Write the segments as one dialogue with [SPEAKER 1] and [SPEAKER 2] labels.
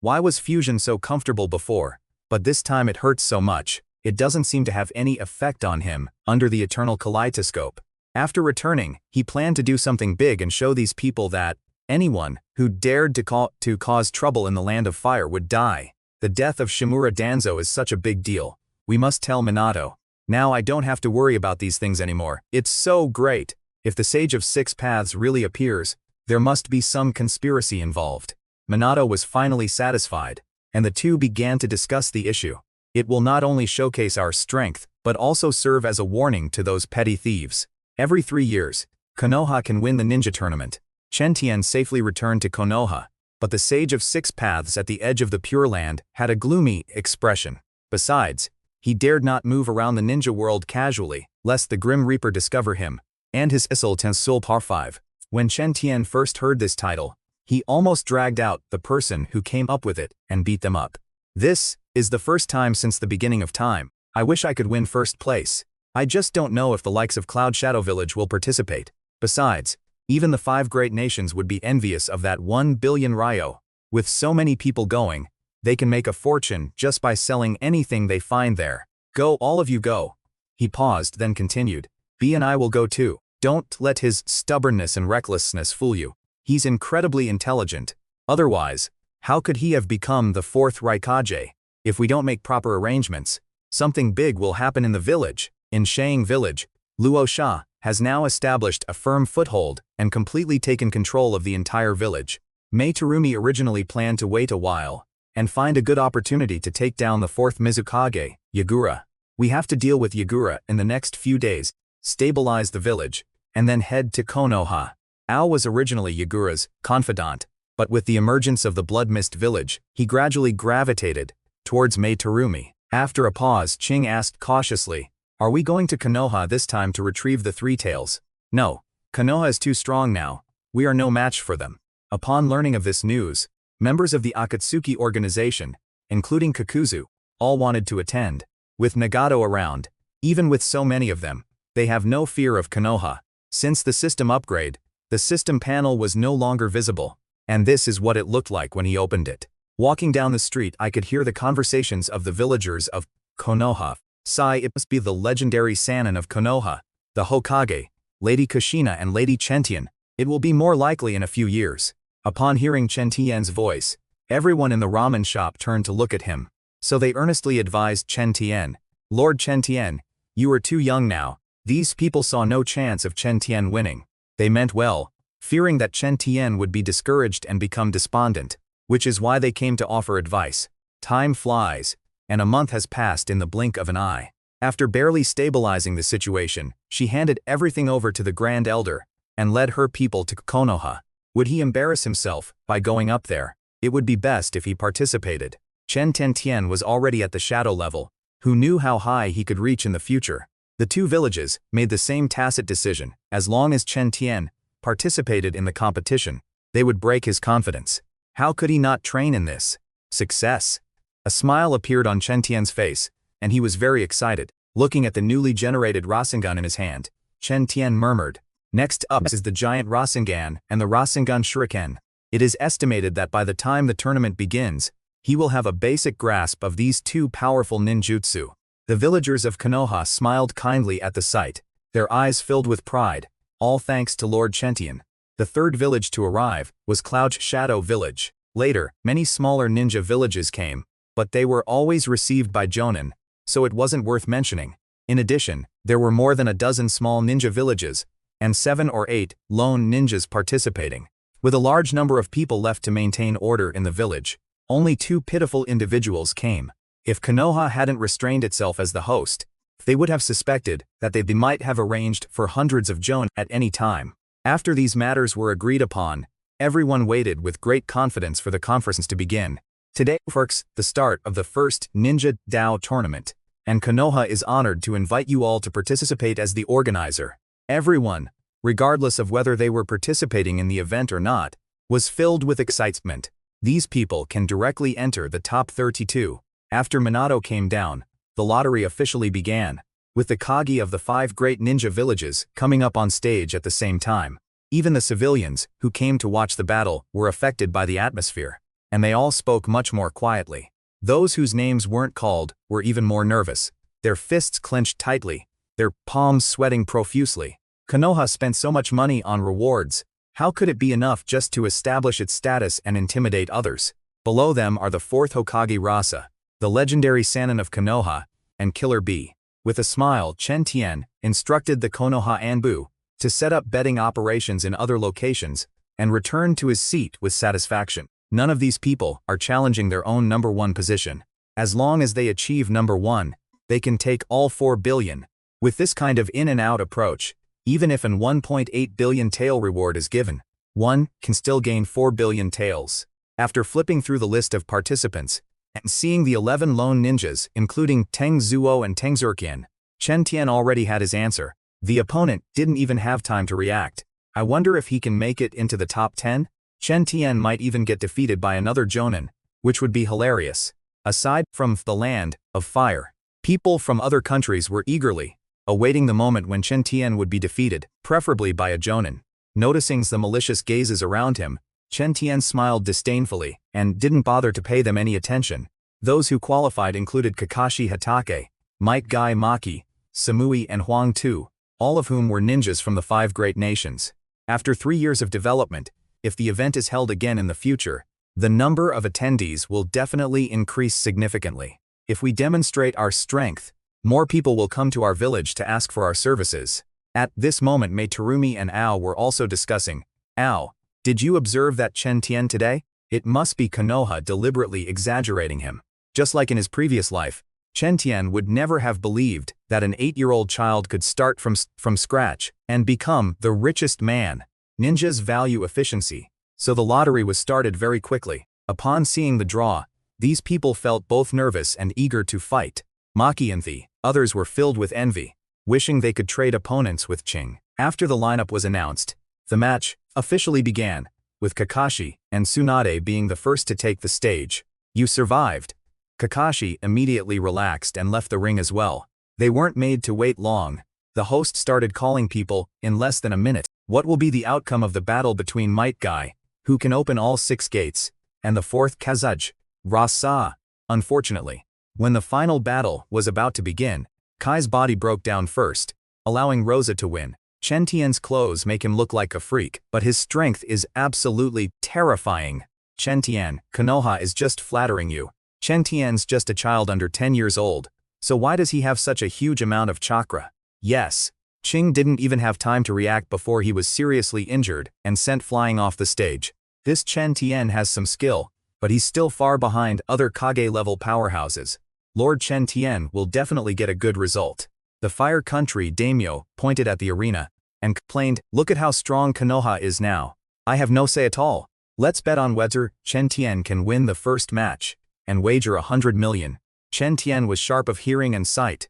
[SPEAKER 1] Why was fusion so comfortable before, but this time it hurts so much? It doesn't seem to have any effect on him, under the eternal kaleidoscope. After returning, he planned to do something big and show these people that anyone who dared to cause trouble in the land of fire would die. The death of Shimura Danzo is such a big deal. We must tell Minato. Now I don't have to worry about these things anymore. It's so great. If the Sage of Six Paths really appears, there must be some conspiracy involved. Minato was finally satisfied, and the two began to discuss the issue. It will not only showcase our strength, but also serve as a warning to those petty thieves. Every 3 years, Konoha can win the ninja tournament. Chen Tian safely returned to Konoha, but the Sage of Six Paths at the edge of the Pure Land had a gloomy expression. Besides, he dared not move around the ninja world casually, lest the Grim Reaper discover him, and his Isle Tensul Par 5. When Chen Tian first heard this title, he almost dragged out the person who came up with it and beat them up. This is the first time since the beginning of time. I wish I could win first place. I just don't know if the likes of Cloud Shadow Village will participate. Besides, even the 5 great nations would be envious of that 1 billion ryo. With so many people going, they can make a fortune just by selling anything they find there. Go, all of you go. He paused, then continued. B and I will go too. Don't let his stubbornness and recklessness fool you. He's incredibly intelligent. Otherwise, how could he have become the 4th Raikage? If we don't make proper arrangements, something big will happen in the village. In Shang Village, Luo Sha has now established a firm foothold and completely taken control of the entire village. Mei Terumi originally planned to wait a while and find a good opportunity to take down the 4th Mizukage Yagura. We have to deal with Yagura in the next few days, stabilize the village, and then head to Konoha. Ao was originally Yagura's confidant, but with the emergence of the Blood Mist village, he gradually gravitated towards Mei Terumi. After a pause, Ching asked cautiously, "Are we going to Konoha this time to retrieve the 3 tails?" "No. Konoha is too strong now. We are no match for them." Upon learning of this news, members of the Akatsuki organization, including Kakuzu, all wanted to attend. With Nagato around, even with so many of them, they have no fear of Konoha. Since the system upgrade, the system panel was no longer visible, and this is what it looked like when he opened it. Walking down the street, I could hear the conversations of the villagers of Konoha. Sigh, it must be the legendary Sannin of Konoha, the Hokage, Lady Kushina and Lady Chen Tian. It will be more likely in a few years. Upon hearing Chen Tian's voice, everyone in the ramen shop turned to look at him. So they earnestly advised Chen Tian, "Lord Chen Tian, you are too young now." These people saw no chance of Chen Tian winning. They meant well, fearing that Chen Tian would be discouraged and become despondent, which is why they came to offer advice. Time flies, and a month has passed in the blink of an eye. After barely stabilizing the situation, she handed everything over to the Grand Elder and led her people to Konoha. Would he embarrass himself by going up there? It would be best if he participated. Chen Tian was already at the shadow level, who knew how high he could reach in the future. The 2 villages made the same tacit decision: as long as Chen Tian participated in the competition, they would break his confidence. How could he not train in this? Success. A smile appeared on Chen Tian's face, and he was very excited. Looking at the newly generated Rasengan in his hand, Chen Tian murmured, "Next up is the giant Rasengan and the Rasengan Shuriken." It is estimated that by the time the tournament begins, he will have a basic grasp of these 2 powerful ninjutsu. The villagers of Konoha smiled kindly at the sight, their eyes filled with pride, all thanks to Lord Chen Tian. The 3rd village to arrive was Cloud Shadow Village. Later, many smaller ninja villages came, but they were always received by Jonin, so it wasn't worth mentioning. In addition, there were more than a dozen small ninja villages, and 7 or 8 lone ninjas participating. With a large number of people left to maintain order in the village, only 2 pitiful individuals came. If Konoha hadn't restrained itself as the host, they would have suspected that they might have arranged for hundreds of Jonin at any time. After these matters were agreed upon, everyone waited with great confidence for the conference to begin. Today marks the start of the first Ninja Dao tournament, and Konoha is honored to invite you all to participate as the organizer. Everyone, regardless of whether they were participating in the event or not, was filled with excitement. These people can directly enter the top 32. After Minato came down, the lottery officially began, with the Kage of the 5 great ninja villages coming up on stage at the same time. Even the civilians, who came to watch the battle, were affected by the atmosphere. and they all spoke much more quietly. Those whose names weren't called were even more nervous, their fists clenched tightly, their palms sweating profusely. Konoha spent so much money on rewards. How could it be enough just to establish its status and intimidate others? Below them are the fourth Hokage Rasa, the legendary Sannin of Konoha, and Killer Bee. With a smile, Chen Tian instructed the Konoha Anbu to set up betting operations in other locations and returned to his seat with satisfaction. None of these people are challenging their own number 1 position. As long as they achieve number 1, they can take all 4 billion. With this kind of in and out approach, even if an 1.8 billion tael reward is given, one can still gain 4 billion taels. After flipping through the list of participants and seeing the 11 lone ninjas, including Teng Zuo and Teng Zerqian, Chen Tian already had his answer. The opponent didn't even have time to react. I wonder if he can make it into the top 10? Chen Tian might even get defeated by another Jonin, which would be hilarious. Aside from the land of fire, people from other countries were eagerly awaiting the moment when Chen Tian would be defeated, preferably by a Jonin. Noticing the malicious gazes around him, Chen Tian smiled disdainfully and didn't bother to pay them any attention. Those who qualified included Kakashi Hatake, Might Guy Maki, Samui and Huang Tu, all of whom were ninjas from the 5 great nations. After 3 years of development, if the event is held again in the future, the number of attendees will definitely increase significantly. If we demonstrate our strength, more people will come to our village to ask for our services. At this moment, Mei Terumi and Ao were also discussing. Ao, did you observe that Chen Tian today? It must be Konoha deliberately exaggerating him. Just like in his previous life, Chen Tian would never have believed that an 8-year-old child could start from scratch and become the richest man. Ninjas value efficiency, so the lottery was started very quickly. Upon seeing the draw, these people felt both nervous and eager to fight. Maki and the others were filled with envy, wishing they could trade opponents with Ching. After the lineup was announced, the match officially began, with Kakashi and Tsunade being the first to take the stage. You survived. Kakashi immediately relaxed and left the ring as well. They weren't made to wait long. The host started calling people in less than a minute. What will be the outcome of the battle between Might Guy, who can open all 6 gates, and the fourth Kazaj, Rasa? Unfortunately, when the final battle was about to begin, Kai's body broke down first, allowing Rosa to win. Chen Tian's clothes make him look like a freak, but his strength is absolutely terrifying. Chen Tian, Konoha is just flattering you. Chen Tian's just a child under 10 years old, so why does he have such a huge amount of chakra? Yes. Ching didn't even have time to react before he was seriously injured and sent flying off the stage. This Chen Tian has some skill, but he's still far behind other Kage-level powerhouses. Lord Chen Tian will definitely get a good result. The Fire Country daimyo pointed at the arena and complained, look at how strong Konoha is now. I have no say at all. Let's bet on whether Chen Tian can win the first match, and wager 100 million. Chen Tian was sharp of hearing and sight,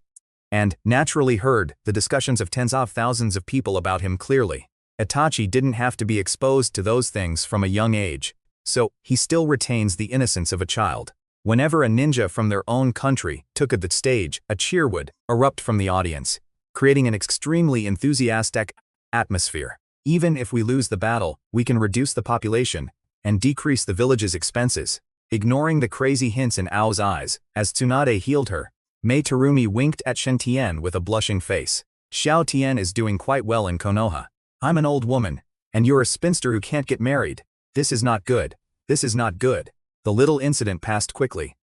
[SPEAKER 1] and naturally heard the discussions of tens of thousands of people about him clearly. Itachi didn't have to be exposed to those things from a young age, so he still retains the innocence of a child. Whenever a ninja from their own country took the stage, a cheer would erupt from the audience, creating an extremely enthusiastic atmosphere. Even if we lose the battle, we can reduce the population and decrease the village's expenses. Ignoring the crazy hints in Ao's eyes, as Tsunade healed her, Mei Terumi winked at Chen Tian with a blushing face. Xiao Tian is doing quite well in Konoha. I'm an old woman, and you're a spinster who can't get married. This is not good. This is not good. The little incident passed quickly.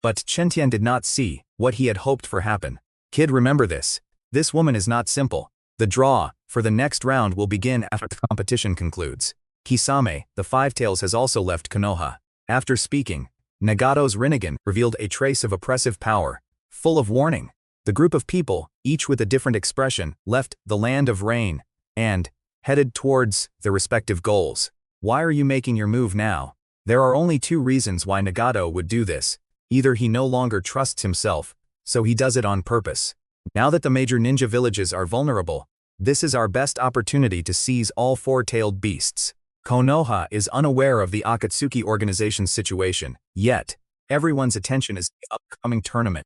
[SPEAKER 1] But Chen Tian did not see what he had hoped for happen. Kid, remember this. This woman is not simple. The draw for the next round will begin after the competition concludes. Kisame, the Five Tails, has also left Konoha. After speaking, Nagato's Rinnegan revealed a trace of oppressive power, full of warning. The group of people, each with a different expression, left the land of rain and headed towards their respective goals. Why are you making your move now? There are only 2 reasons why Nagato would do this. Either he no longer trusts himself, so he does it on purpose. Now that the major ninja villages are vulnerable, this is our best opportunity to seize all 4-tailed beasts. Konoha is unaware of the Akatsuki organization's situation, yet everyone's attention is the upcoming tournament.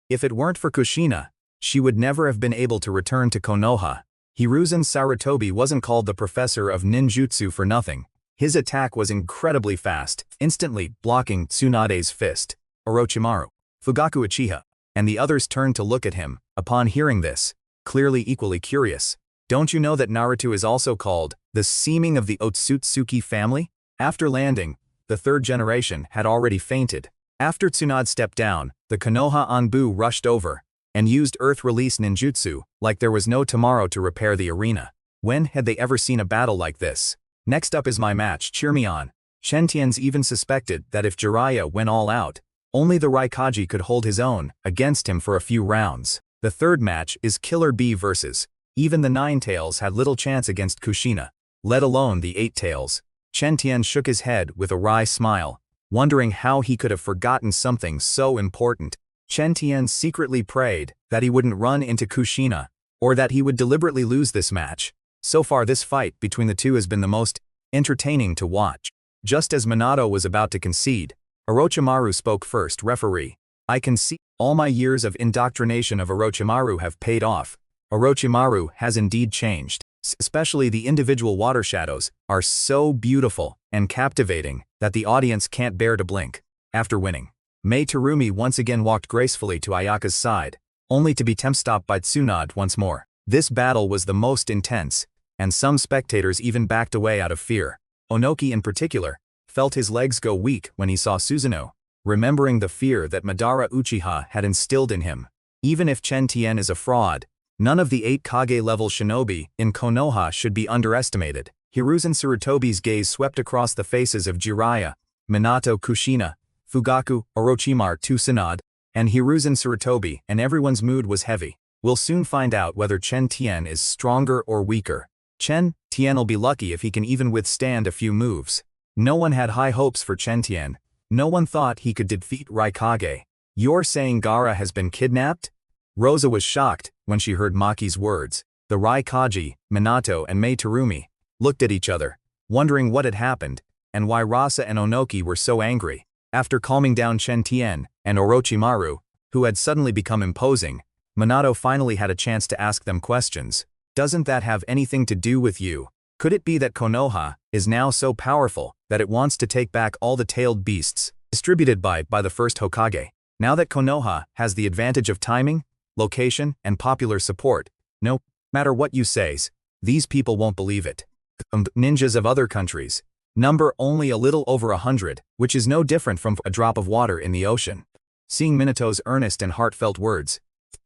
[SPEAKER 1] If it weren't for Kushina, she would never have been able to return to Konoha. Hiruzen Sarutobi wasn't called the professor of ninjutsu for nothing. His attack was incredibly fast, instantly blocking Tsunade's fist. Orochimaru, Fugaku Uchiha, and the others turned to look at him, upon hearing this, clearly equally curious. Don't you know that Naruto is also called the seeming of the Otsutsuki family? After landing, the third generation had already fainted. After Tsunade stepped down, the Konoha Anbu rushed over and used earth-release ninjutsu like there was no tomorrow to repair the arena. When had they ever seen a battle like this? Next up is my match, cheer me on. Chen Tian's even suspected that if Jiraiya went all out, only the Raikage could hold his own against him for a few rounds. The third match is Killer Bee versus. Even the Nine Tails had little chance against Kushina, let alone the Eight Tails. Chen Tian shook his head with a wry smile, wondering how he could have forgotten something so important. Chen Tian secretly prayed that he wouldn't run into Kushina, or that he would deliberately lose this match. So far this fight between the two has been the most entertaining to watch. Just as Minato was about to concede, Orochimaru spoke first. Referee, I can see all my years of indoctrination of Orochimaru have paid off. Orochimaru has indeed changed. Especially the individual water shadows are so beautiful and captivating that the audience can't bear to blink. After winning, Mei Terumi once again walked gracefully to Ayaka's side, only to be stopped by Tsunade once more. This battle was the most intense, and some spectators even backed away out of fear. Onoki in particular felt his legs go weak when he saw Susanoo, remembering the fear that Madara Uchiha had instilled in him. Even if Chen Tian is a fraud, none of the 8 Kage-level shinobi in Konoha should be underestimated. Hiruzen Sarutobi's gaze swept across the faces of Jiraiya, Minato, Kushina, Fugaku, Orochimaru, Tsunade, and Hiruzen Sarutobi, and everyone's mood was heavy. We'll soon find out whether Chen Tian is stronger or weaker. Chen Tian'll be lucky if he can even withstand a few moves. No one had high hopes for Chen Tian. No one thought he could defeat Raikage. You're saying Gaara has been kidnapped? Rosa was shocked when she heard Maki's words. The Raikage, Minato, and Mei Terumi looked at each other, wondering what had happened, and why Rasa and Onoki were so angry. After calming down Chen Tian and Orochimaru, who had suddenly become imposing, Minato finally had a chance to ask them questions. Doesn't that have anything to do with you? Could it be that Konoha is now so powerful that it wants to take back all the tailed beasts distributed by the first Hokage? Now that Konoha has the advantage of timing, location, and popular support, no matter what you say, these people won't believe it. Ninjas of other countries number only a little over 100, which is no different from a drop of water in the ocean. Seeing Minato's earnest and heartfelt words,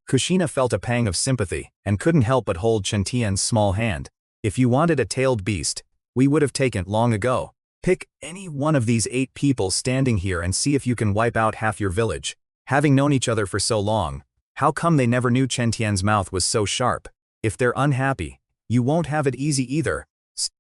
[SPEAKER 1] Kushina felt a pang of sympathy and couldn't help but hold Chen Tian's small hand. If you wanted a tailed beast, we would have taken it long ago. Pick any one of these 8 people standing here and see if you can wipe out half your village. Having known each other for so long, how come they never knew Chen Tian's mouth was so sharp? If they're unhappy, you won't have it easy either.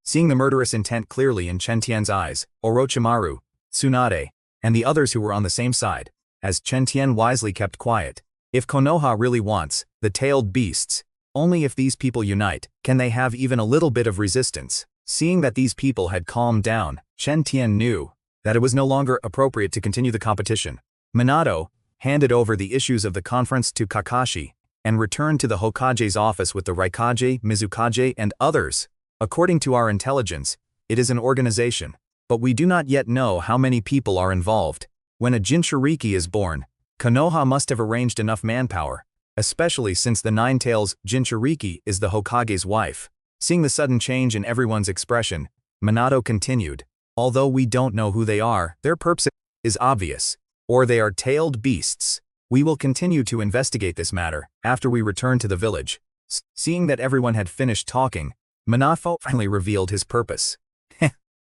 [SPEAKER 1] Seeing the murderous intent clearly in Chen Tian's eyes, Orochimaru, Tsunade, and the others who were on the same side, as Chen Tian wisely kept quiet. If Konoha really wants the tailed beasts, only if these people unite can they have even a little bit of resistance. Seeing that these people had calmed down, Chen Tian knew that it was no longer appropriate to continue the competition. Minato handed over the issues of the conference to Kakashi and returned to the Hokage's office with the Raikage, Mizukage, and others. According to our intelligence, it is an organization, but we do not yet know how many people are involved. When a Jinchuriki is born, Konoha must have arranged enough manpower, especially since the Nine Tails Jinchuriki is the Hokage's wife. Seeing the sudden change in everyone's expression, Minato continued, although we don't know who they are, their purpose is obvious, or they are tailed beasts. We will continue to investigate this matter after we return to the village. Seeing that everyone had finished talking, Minato finally revealed his purpose.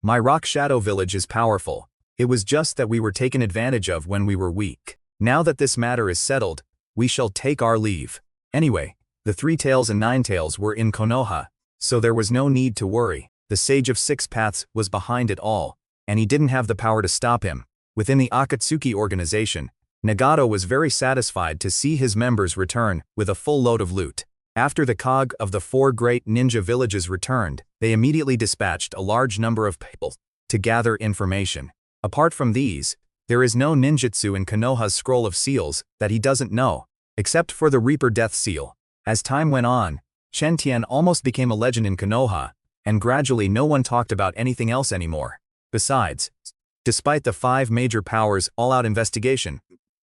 [SPEAKER 1] My rock shadow village is powerful. It was just that we were taken advantage of when we were weak. Now that this matter is settled, we shall take our leave. Anyway, the 3 Tails and 9 Tails were in Konoha, so there was no need to worry. The Sage of 6 Paths was behind it all, and he didn't have the power to stop him. Within the Akatsuki organization, Nagato was very satisfied to see his members return with a full load of loot. After the Kage of the 4 great ninja villages returned, they immediately dispatched a large number of people to gather information. Apart from these, there is no ninjutsu in Konoha's scroll of seals that he doesn't know, except for the Reaper Death Seal. As time went on, Chen Tian almost became a legend in Konoha, and gradually no one talked about anything else anymore. Besides, despite the 5 major powers' all-out investigation,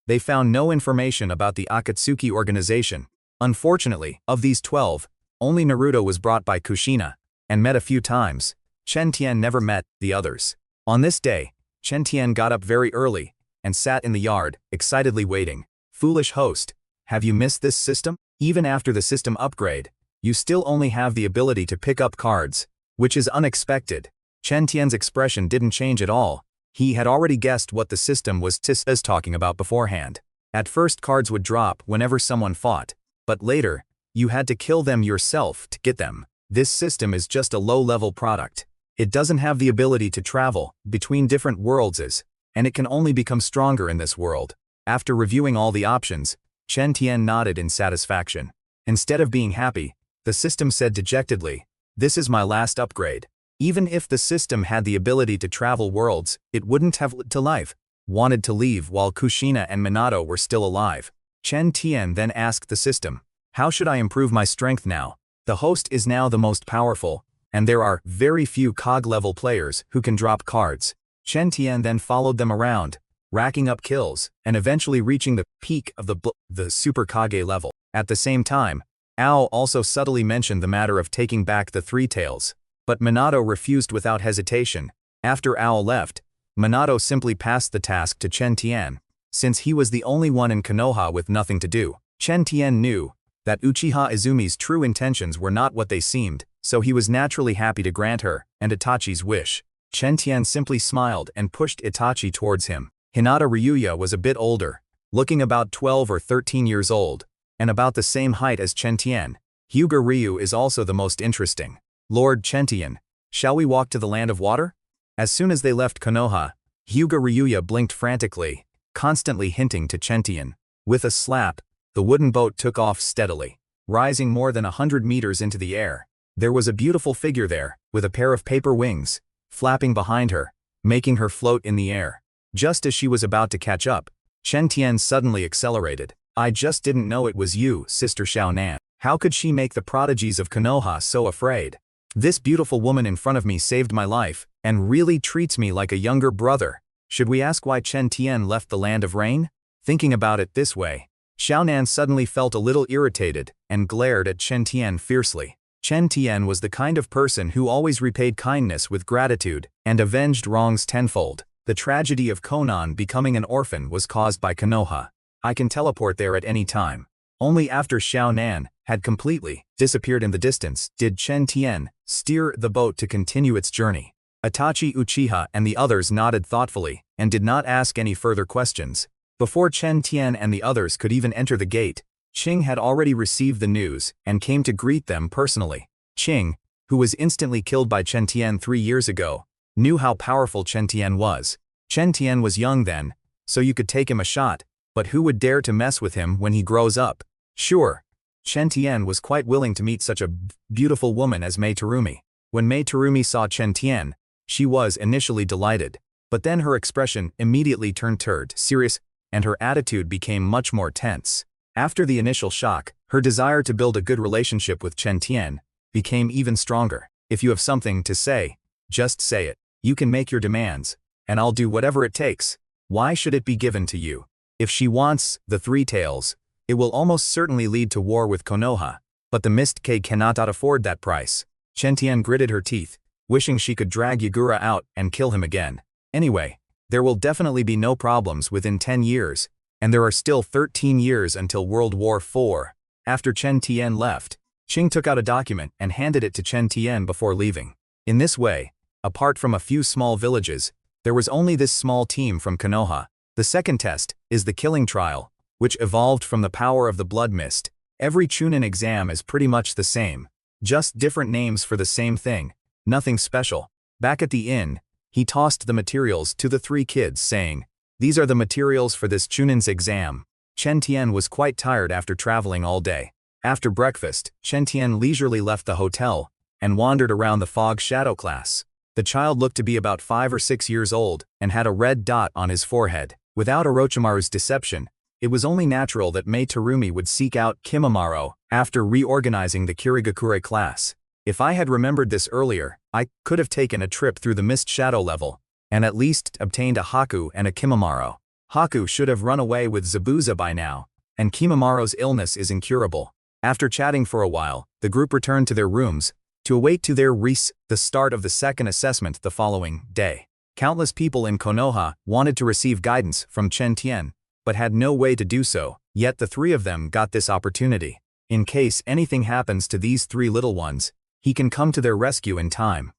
[SPEAKER 1] they found no information about the Akatsuki organization. Unfortunately, of these 12, only Naruto was brought by Kushina, and met a few times. Chen Tian never met the others. On this day, Chen Tian got up very early, and sat in the yard, excitedly waiting. Foolish host, have you missed this system? Even after the system upgrade, you still only have the ability to pick up cards, which is unexpected. Chen Tian's expression didn't change at all. He had already guessed what the system was talking about beforehand. At first cards would drop whenever someone fought, but later, you had to kill them yourself to get them. This system is just a low-level product. It doesn't have the ability to travel between different worlds, and it can only become stronger in this world. After reviewing all the options, Chen Tian nodded in satisfaction. Instead of being happy, the system said dejectedly, "This is my last upgrade." Even if the system had the ability to travel worlds, it wouldn't have lived to life. Wanted to leave while Kushina and Minato were still alive. Chen Tian then asked the system, "How should I improve my strength now? The host is now the most powerful, and there are very few Kage-level players who can drop cards." Chen Tian then followed them around, racking up kills, and eventually reaching the peak of the Super Kage-level. At the same time, Ao also subtly mentioned the matter of taking back the 3 tails. But Minato refused without hesitation. After Ao left, Minato simply passed the task to Chen Tian, since he was the only one in Konoha with nothing to do. Chen Tian knew that Uchiha Izumi's true intentions were not what they seemed, so he was naturally happy to grant her and Itachi's wish. Chen Tian simply smiled and pushed Itachi towards him. Hinata Ryuya was a bit older, looking about 12 or 13 years old, and about the same height as Chen Tian. Hyuga Ryu is also the most interesting. "Lord Chen Tian, shall we walk to the land of water?" As soon as they left Konoha, Hyuga Ryuya blinked frantically, constantly hinting to Chen Tian. With a slap, the wooden boat took off steadily, rising more than 100 meters into the air. There was a beautiful figure there, with a pair of paper wings, flapping behind her, making her float in the air. Just as she was about to catch up, Chen Tian suddenly accelerated. "I just didn't know it was you, Sister Xiaonan. How could she make the prodigies of Konoha so afraid? This beautiful woman in front of me saved my life, and really treats me like a younger brother." Should we ask why Chen Tian left the land of rain? Thinking about it this way, Xiaonan suddenly felt a little irritated, and glared at Chen Tian fiercely. Chen Tian was the kind of person who always repaid kindness with gratitude, and avenged wrongs tenfold. The tragedy of Konan becoming an orphan was caused by Konoha. I can teleport there at any time. Only after Xiaonan had completely disappeared in the distance did Chen Tian steer the boat to continue its journey. Itachi, Uchiha and the others nodded thoughtfully, and did not ask any further questions. Before Chen Tian and the others could even enter the gate, Qing had already received the news, and came to greet them personally. Qing, who was instantly killed by Chen Tian 3 years ago, knew how powerful Chen Tian was. Chen Tian was young then, so you could take him a shot, but who would dare to mess with him when he grows up? Sure, Chen Tian was quite willing to meet such a beautiful woman as Mei Terumi. When Mei Terumi saw Chen Tian, she was initially delighted, but then her expression immediately turned serious, and her attitude became much more tense. After the initial shock, her desire to build a good relationship with Chen Tian became even stronger. "If you have something to say, just say it. You can make your demands, and I'll do whatever it takes. Why should it be given to you? If she wants the 3 tails, it will almost certainly lead to war with Konoha, but the Mist Cage cannot afford that price." Chen Tian gritted her teeth, wishing she could drag Yagura out and kill him again. Anyway, there will definitely be no problems within 10 years, and there are still 13 years until World War IV. After Chen Tian left, Qing took out a document and handed it to Chen Tian before leaving. In this way, apart from a few small villages, there was only this small team from Konoha. The second test is the killing trial, which evolved from the power of the blood mist. Every Chunin exam is pretty much the same, just different names for the same thing, nothing special. Back at the inn, he tossed the materials to the 3 kids, saying, "These are the materials for this Chunin's exam." Chen Tian was quite tired after traveling all day. After breakfast, Chen Tian leisurely left the hotel, and wandered around the fog shadow class. The child looked to be about 5 or 6 years old, and had a red dot on his forehead. Without Orochimaru's deception, it was only natural that Mei Terumi would seek out Kimimaro after reorganizing the Kirigakure class. If I had remembered this earlier, I could have taken a trip through the mist shadow level, and at least obtained a Haku and a Kimimaro. Haku should have run away with Zabuza by now, and Kimamaro's illness is incurable. After chatting for a while, the group returned to their rooms, to await the start of the second assessment the following day. Countless people in Konoha wanted to receive guidance from Chen Tian, but had no way to do so, yet the three of them got this opportunity. In case anything happens to these three little ones, he can come to their rescue in time.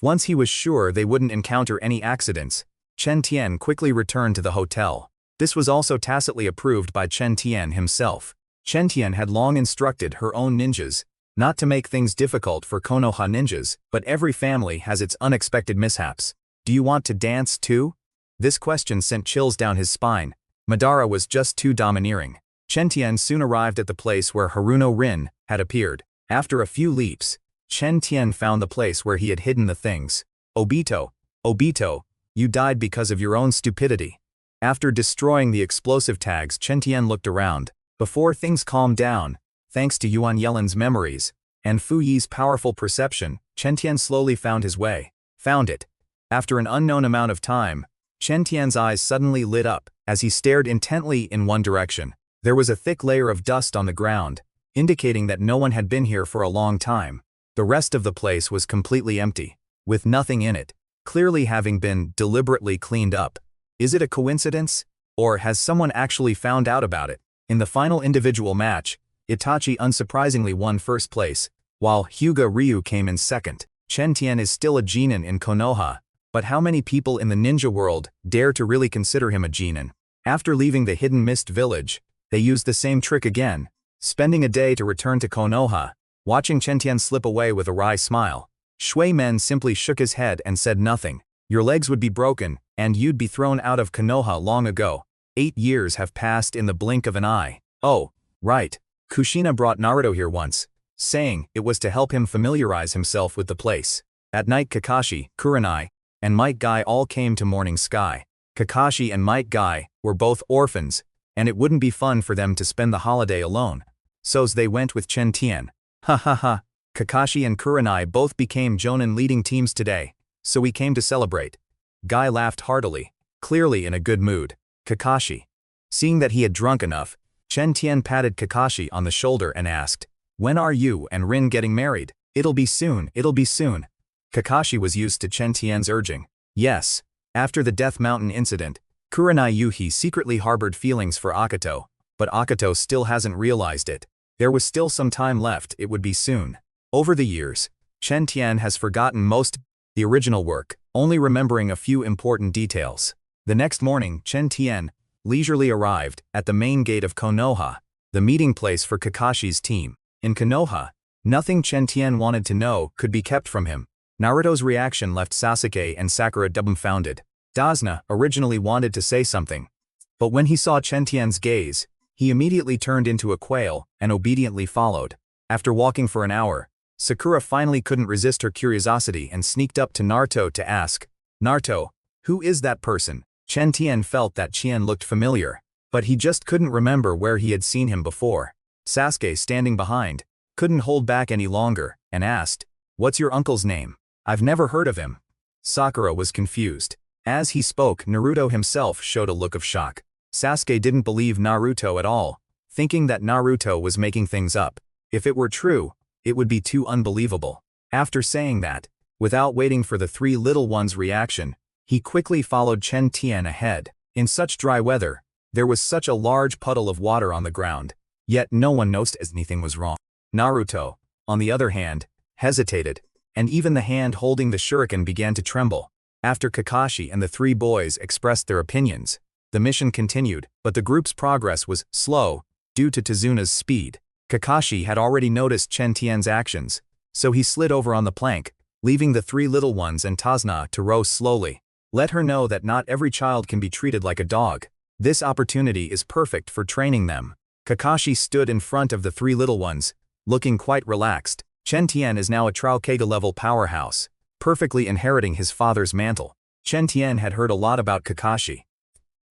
[SPEAKER 1] Once he was sure they wouldn't encounter any accidents, Chen Tian quickly returned to the hotel. This was also tacitly approved by Chen Tian himself. Chen Tian had long instructed her own ninjas not to make things difficult for Konoha ninjas, but every family has its unexpected mishaps. Do you want to dance too? This question sent chills down his spine. Madara was just too domineering. Chen Tian soon arrived at the place where Haruno Rin had appeared. After a few leaps, Chen Tian found the place where he had hidden the things. Obito, you died because of your own stupidity. After destroying the explosive tags, Chen Tian looked around. Before things calmed down, thanks to Yuan Yelin's memories and Fu Yi's powerful perception, Chen Tian slowly found his way. Found it. After an unknown amount of time, Chen Tian's eyes suddenly lit up as he stared intently in one direction. There was a thick layer of dust on the ground, indicating that no one had been here for a long time. The rest of the place was completely empty, with nothing in it, clearly having been deliberately cleaned up. Is it a coincidence? Or has someone actually found out about it? In the final individual match, Itachi unsurprisingly won first place, while Hyuga Ryu came in second. Chen Tian is still a genin in Konoha, but how many people in the ninja world dare to really consider him a genin? After leaving the hidden mist village, they used the same trick again, spending a day to return to Konoha. Watching Chen Tian slip away with a wry smile, Shui Men simply shook his head and said nothing. Your legs would be broken, and you'd be thrown out of Konoha long ago. 8 years have passed in the blink of an eye. Oh, right. Kushina brought Naruto here once, saying it was to help him familiarize himself with the place. At night Kakashi, Kurenai, and Might Guy all came to Morning Sky. Kakashi and Might Guy were both orphans, and it wouldn't be fun for them to spend the holiday alone. So's they went with Chen Tian. Ha ha ha. Kakashi and Kurenai both became Jonin leading teams today, so we came to celebrate. Guy laughed heartily, clearly in a good mood. Kakashi. Seeing that he had drunk enough, Chen Tian patted Kakashi on the shoulder and asked, when are you and Rin getting married? It'll be soon. Kakashi was used to Chen Tian's urging. Yes. After the Death Mountain incident, Kurenai Yuhi secretly harbored feelings for Akato, but Akato still hasn't realized it. There was still some time left, it would be soon. Over the years, Chen Tian has forgotten most of the original work, only remembering a few important details. The next morning, Chen Tian leisurely arrived at the main gate of Konoha, the meeting place for Kakashi's team. In Konoha, nothing Chen Tian wanted to know could be kept from him. Naruto's reaction left Sasuke and Sakura dumbfounded. Dazna originally wanted to say something, but when he saw Chen Tian's gaze, he immediately turned into a quail and obediently followed. After walking for an hour, Sakura finally couldn't resist her curiosity and sneaked up to Naruto to ask, Naruto, who is that person? Chen Tian felt that Qian looked familiar, but he just couldn't remember where he had seen him before. Sasuke, standing behind, couldn't hold back any longer and asked, what's your uncle's name? I've never heard of him. Sakura was confused. As he spoke, Naruto himself showed a look of shock. Sasuke didn't believe Naruto at all, thinking that Naruto was making things up. If it were true, it would be too unbelievable. After saying that, without waiting for the three little ones' reaction, he quickly followed Chen Tian ahead. In such dry weather, there was such a large puddle of water on the ground, yet no one noticed anything was wrong. Naruto, on the other hand, hesitated, and even the hand holding the shuriken began to tremble. After Kakashi and the three boys expressed their opinions, the mission continued, but the group's progress was slow due to Tezuna's speed. Kakashi had already noticed Chen Tian's actions, so he slid over on the plank, leaving the three little ones and Tazna to row slowly. Let her know that not every child can be treated like a dog. This opportunity is perfect for training them. Kakashi stood in front of the three little ones, looking quite relaxed. Chen Tian is now a Kage-level powerhouse, perfectly inheriting his father's mantle. Chen Tian had heard a lot about Kakashi,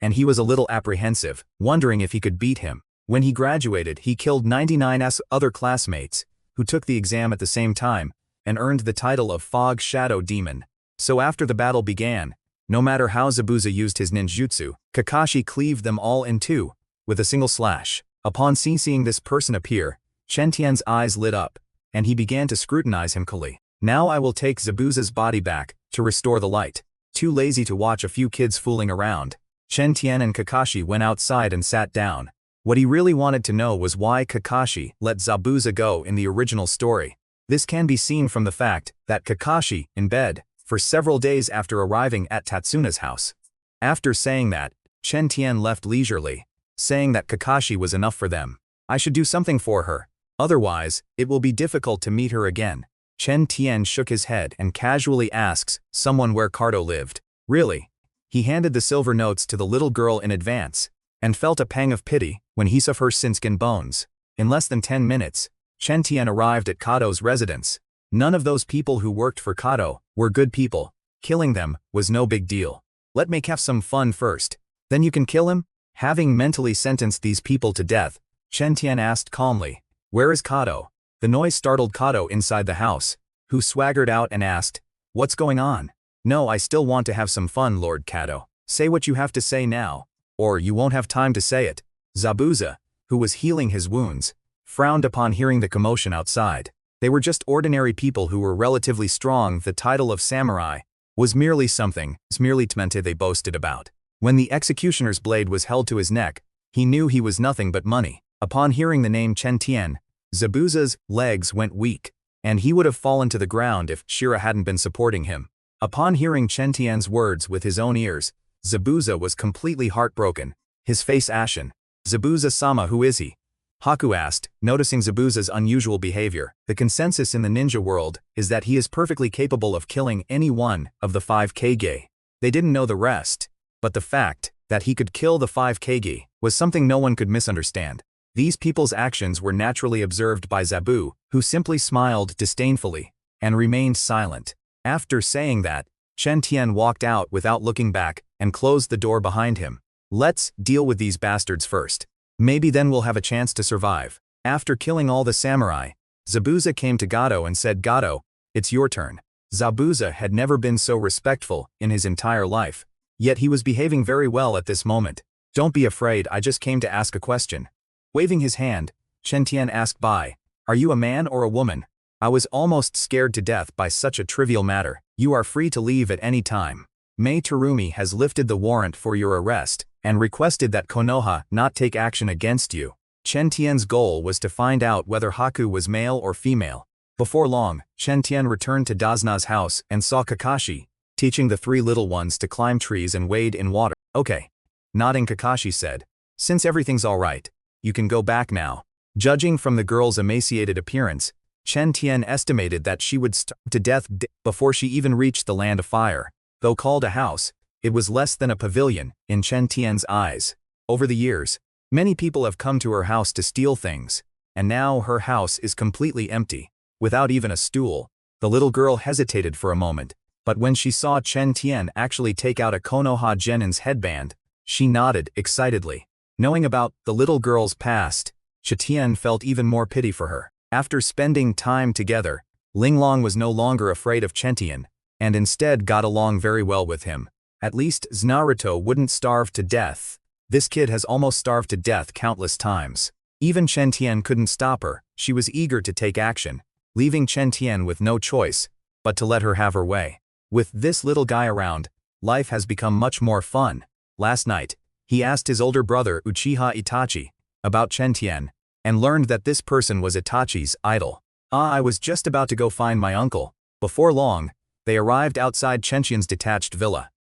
[SPEAKER 1] and he was a little apprehensive, wondering if he could beat him. When he graduated, he killed 99 other classmates, who took the exam at the same time, and earned the title of Fog Shadow Demon. So after the battle began, no matter how Zabuza used his ninjutsu, Kakashi cleaved them all in two, with a single slash. Upon seeing this person appear, Chen Tian's eyes lit up, and he began to scrutinize him coolly. Now I will take Zabuza's body back, to restore the light. Too lazy to watch a few kids fooling around, Chen Tian and Kakashi went outside and sat down. What he really wanted to know was why Kakashi let Zabuza go in the original story. This can be seen from the fact that Kakashi, in bed, for several days after arriving at Tatsuna's house. After saying that, Chen Tian left leisurely, saying that Kakashi was enough for them. I should do something for her. Otherwise, it will be difficult to meet her again. Chen Tian shook his head and casually asks someone where Kato lived. Really? He handed the silver notes to the little girl in advance, and felt a pang of pity when he saw her skin bones. In less than 10 minutes, Chen Tian arrived at Kato's residence. None of those people who worked for Kato were good people. Killing them was no big deal. Let me have some fun first. Then you can kill him? Having mentally sentenced these people to death, Chen Tian asked calmly, "Where is Kato?" The noise startled Kato inside the house, who swaggered out and asked, "What's going on?" "No, I still want to have some fun, Lord Kato. Say what you have to say now, or you won't have time to say it." Zabuza, who was healing his wounds, frowned upon hearing the commotion outside. They were just ordinary people who were relatively strong. The title of samurai was merely something, merely tmente they boasted about. When the executioner's blade was held to his neck, he knew he was nothing but money. Upon hearing the name Chen Tian, Zabuza's legs went weak, and he would have fallen to the ground if Shira hadn't been supporting him. Upon hearing Chen Tian's words with his own ears, Zabuza was completely heartbroken, his face ashen. "Zabuza-sama, who is he?" Haku asked, noticing Zabuza's unusual behavior. The consensus in the ninja world is that he is perfectly capable of killing any one of the 5 Kage. They didn't know the rest, but the fact that he could kill the 5 Kage was something no one could misunderstand. These people's actions were naturally observed by Zabu, who simply smiled disdainfully and remained silent. After saying that, Chen Tian walked out without looking back and closed the door behind him. "Let's deal with these bastards first. Maybe then we'll have a chance to survive." After killing all the samurai, Zabuza came to Gato and said, "Gato, it's your turn." Zabuza had never been so respectful in his entire life, yet he was behaving very well at this moment. "Don't be afraid, I just came to ask a question." Waving his hand, Chen Tian asked, "Are you a man or a woman? I was almost scared to death by such a trivial matter. You are free to leave at any time. Mei Terumi has lifted the warrant for your arrest and requested that Konoha not take action against you." Chen Tian's goal was to find out whether Haku was male or female. Before long, Chen Tian returned to Dazna's house and saw Kakashi, teaching the 3 little ones to climb trees and wade in water. "Okay." Nodding, Kakashi said, "Since everything's all right, you can go back now." Judging from the girl's emaciated appearance, Chen Tian estimated that she would starve to death before she even reached the land of fire. Though called a house, it was less than a pavilion in Chen Tian's eyes. Over the years, many people have come to her house to steal things, and now her house is completely empty, without even a stool. The little girl hesitated for a moment, but when she saw Chen Tian actually take out a Konoha genin's headband, she nodded excitedly. Knowing about the little girl's past, Chen Tian felt even more pity for her. After spending time together, Linglong was no longer afraid of Chen Tian, and instead got along very well with him. At least Naruto wouldn't starve to death. This kid has almost starved to death countless times. Even Chen Tian couldn't stop her. She was eager to take action, leaving Chen Tian with no choice but to let her have her way. With this little guy around, life has become much more fun. Last night, he asked his older brother Uchiha Itachi about Chen Tian, and learned that this person was Itachi's idol. I was just about to go find my uncle." Before long, they arrived outside Chen Tian's detached villa.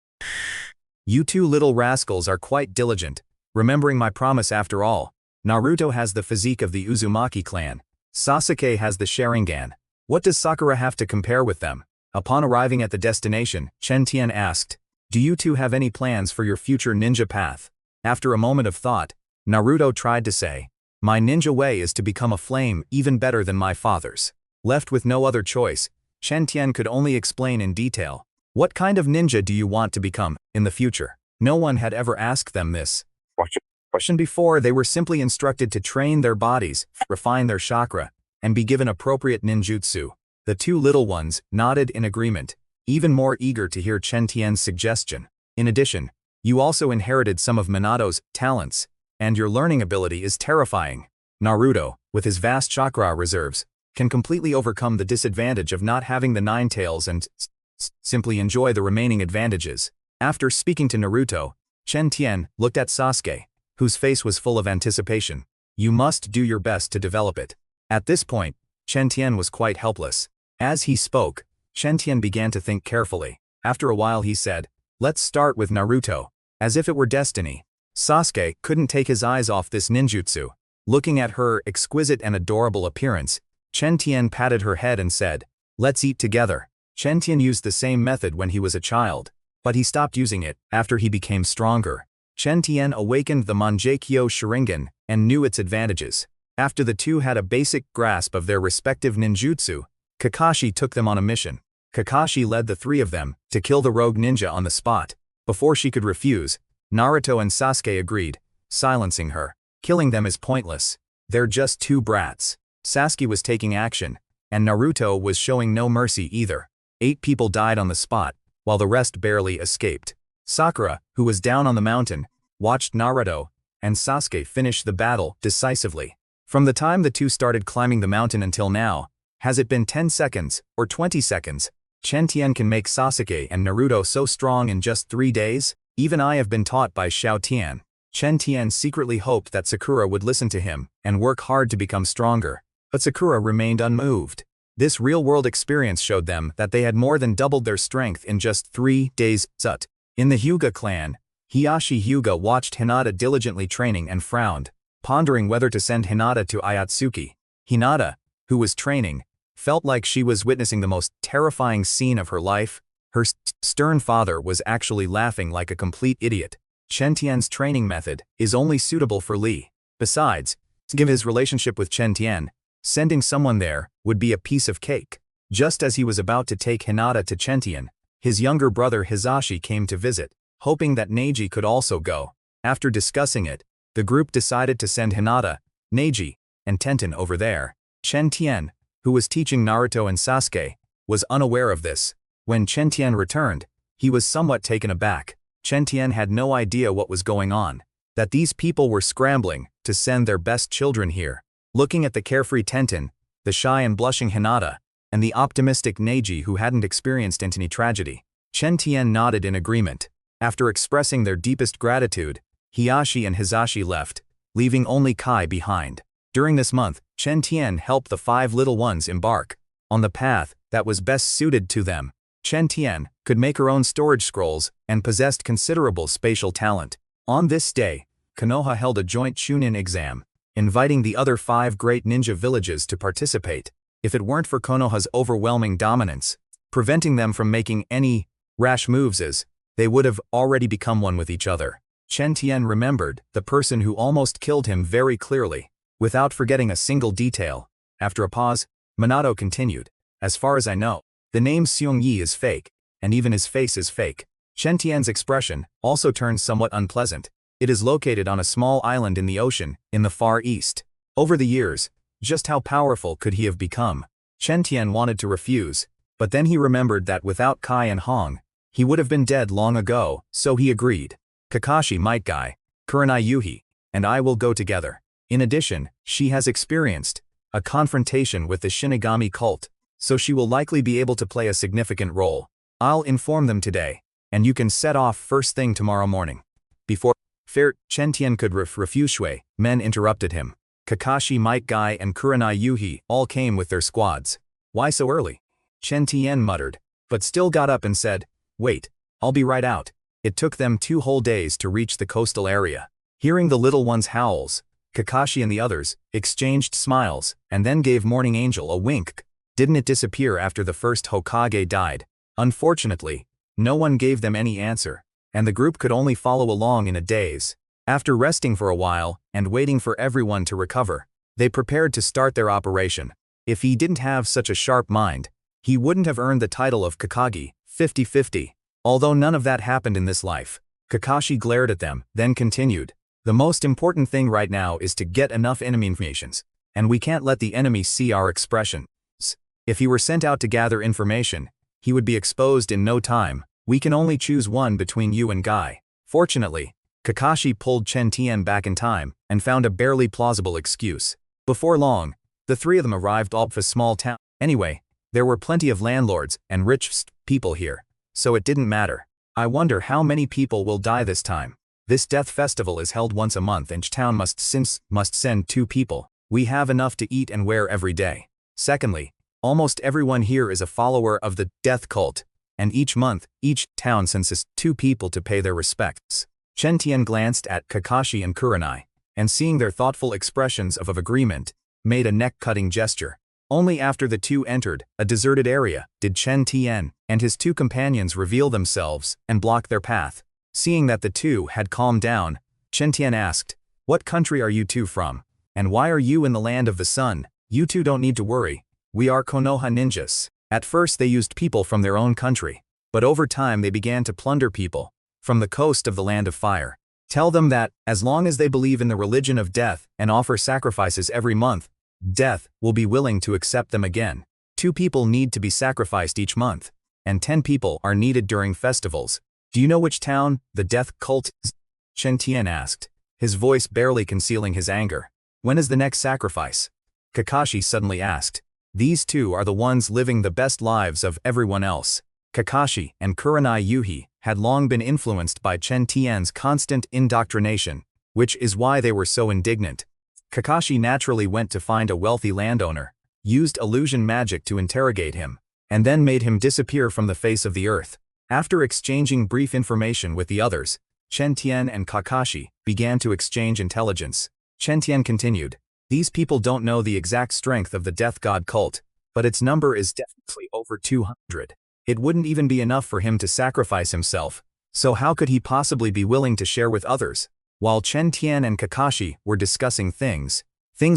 [SPEAKER 1] "You 2 little rascals are quite diligent, remembering my promise after all. Naruto has the physique of the Uzumaki clan. Sasuke has the Sharingan. What does Sakura have to compare with them?" Upon arriving at the destination, Chen Tian asked, "Do you 2 have any plans for your future ninja path?" After a moment of thought, Naruto tried to say, "My ninja way is to become a flame even better than my father's." Left with no other choice, Chen Tian could only explain in detail. "What kind of ninja do you want to become in the future?" No one had ever asked them this question before. They were simply instructed to train their bodies, refine their chakra, and be given appropriate ninjutsu. The two little ones nodded in agreement, even more eager to hear Chen Tian's suggestion. In addition, you also inherited some of Minato's talents, and your learning ability is terrifying. Naruto, with his vast chakra reserves, can completely overcome the disadvantage of not having the 9 tails and simply enjoy the remaining advantages. After speaking to Naruto, Chen Tian looked at Sasuke, whose face was full of anticipation. You must do your best to develop it. At this point, Chen Tian was quite helpless. As he spoke, Chen Tian began to think carefully. After a while he said, "Let's start with Naruto." As if it were destiny, Sasuke couldn't take his eyes off this ninjutsu. Looking at her exquisite and adorable appearance, Chen Tian patted her head and said, "Let's eat together." Chen Tian used the same method when he was a child, but he stopped using it after he became stronger. Chen Tian awakened the Manhwa Sharingan and knew its advantages. After the two had a basic grasp of their respective ninjutsu, Kakashi took them on a mission. Kakashi led the 3 of them to kill the rogue ninja on the spot. Before she could refuse, Naruto and Sasuke agreed, silencing her. Killing them is pointless. They're just 2 brats. Sasuke was taking action, and Naruto was showing no mercy either. 8 people died on the spot, while the rest barely escaped. Sakura, who was down on the mountain, watched Naruto and Sasuke finish the battle decisively. From the time the two started climbing the mountain until now, has it been 10 seconds or 20 seconds? Chen Tian can make Sasuke and Naruto so strong in just 3 days? Even I have been taught by Xiao Tian. Chen Tian secretly hoped that Sakura would listen to him and work hard to become stronger, but Sakura remained unmoved. This real-world experience showed them that they had more than doubled their strength in just 3 days. In the Hyuga clan, Hiyashi Hyuga watched Hinata diligently training and frowned, pondering whether to send Hinata to Ayatsuki. Hinata, who was training, felt like she was witnessing the most terrifying scene of her life. Her stern father was actually laughing like a complete idiot. Chen Tian's training method is only suitable for Li. Besides, given his relationship with Chen Tian, sending someone there would be a piece of cake. Just as he was about to take Hinata to Chen Tian, his younger brother Hizashi came to visit, hoping that Neji could also go. After discussing it, the group decided to send Hinata, Neji, and Tenten over there. Chen Tian, who was teaching Naruto and Sasuke, was unaware of this. When Chen Tian returned, he was somewhat taken aback. Chen Tian had no idea what was going on, that these people were scrambling to send their best children here. Looking at the carefree Tenten, the shy and blushing Hinata, and the optimistic Neji who hadn't experienced any tragedy, Chen Tian nodded in agreement. After expressing their deepest gratitude, Hiyashi and Hizashi left, leaving only Kai behind. During this month, Chen Tian helped the 5 little ones embark on the path that was best suited to them. Chen Tian could make her own storage scrolls and possessed considerable spatial talent. On this day, Konoha held a joint Chunin exam, inviting the other 5 great ninja villages to participate. If it weren't for Konoha's overwhelming dominance, preventing them from making any rash moves, they would have already become one with each other. Chen Tian remembered the person who almost killed him very clearly, without forgetting a single detail. After a pause, Minato continued, "As far as I know, the name Seung Yi is fake, and even his face is fake." Chen Tian's expression also turned somewhat unpleasant. It is located on a small island in the ocean, in the Far East. Over the years, just how powerful could he have become? Chen Tian wanted to refuse, but then he remembered that without Kai and Hong, he would have been dead long ago, so he agreed. "Kakashi might guy, Kurenai Yuhi, and I will go together. In addition, she has experienced a confrontation with the Shinigami cult, so she will likely be able to play a significant role. I'll inform them today, and you can set off first thing tomorrow morning." Before Chen Tian could refuse, Shui men interrupted him. Kakashi Might Guy and Kurenai Yuhi all came with their squads. "Why so early?" Chen Tian muttered, but still got up and said, "Wait, I'll be right out." It took them 2 whole days to reach the coastal area. Hearing the little one's howls, Kakashi and the others exchanged smiles and then gave Morning Angel a wink. Didn't it disappear after the first Hokage died? Unfortunately, no one gave them any answer, and the group could only follow along in a daze. After resting for a while and waiting for everyone to recover, they prepared to start their operation. If he didn't have such a sharp mind, he wouldn't have earned the title of Kakagi, 50-50. Although none of that happened in this life. Kakashi glared at them, then continued, "The most important thing right now is to get enough enemy informations, and we can't let the enemy see our expressions. If he were sent out to gather information, he would be exposed in no time. We can only choose one between you and Guy. Fortunately, Kakashi pulled Chen Tian back in time and found a barely plausible excuse. Before long, the three of them arrived at a small town. Anyway, there were plenty of landlords and rich people here, so it didn't matter. I wonder how many people will die this time. This death festival is held once a month and each town must send 2 people. We have enough to eat and wear every day. Secondly, almost everyone here is a follower of the death cult, and each month, each town sends 2 people to pay their respects. Chen Tian glanced at Kakashi and Kurenai, and seeing their thoughtful expressions of agreement, made a neck-cutting gesture. Only after the 2 entered a deserted area did Chen Tian and his 2 companions reveal themselves and block their path. Seeing that the 2 had calmed down, Chen Tian asked, "What country are you 2 from? And why are you in the land of the sun? You 2 don't need to worry. We are Konoha ninjas." At first they used people from their own country, but over time they began to plunder people from the coast of the land of fire. Tell them that, as long as they believe in the religion of death and offer sacrifices every month, death will be willing to accept them again. 2 people need to be sacrificed each month, and 10 people are needed during festivals. Do you know which town the death cult is? Chen Tian asked, his voice barely concealing his anger. When is the next sacrifice? Kakashi suddenly asked. These 2 are the ones living the best lives of everyone else. Kakashi and Kurenai Yuhi had long been influenced by Chen Tian's constant indoctrination, which is why they were so indignant. Kakashi naturally went to find a wealthy landowner, used illusion magic to interrogate him, and then made him disappear from the face of the earth. After exchanging brief information with the others, Chen Tian and Kakashi began to exchange intelligence. Chen Tian continued, "These people don't know the exact strength of the death god cult, but its number is definitely over 200. It wouldn't even be enough for him to sacrifice himself, so how could he possibly be willing to share with others?" While Chen Tian and Kakashi were discussing things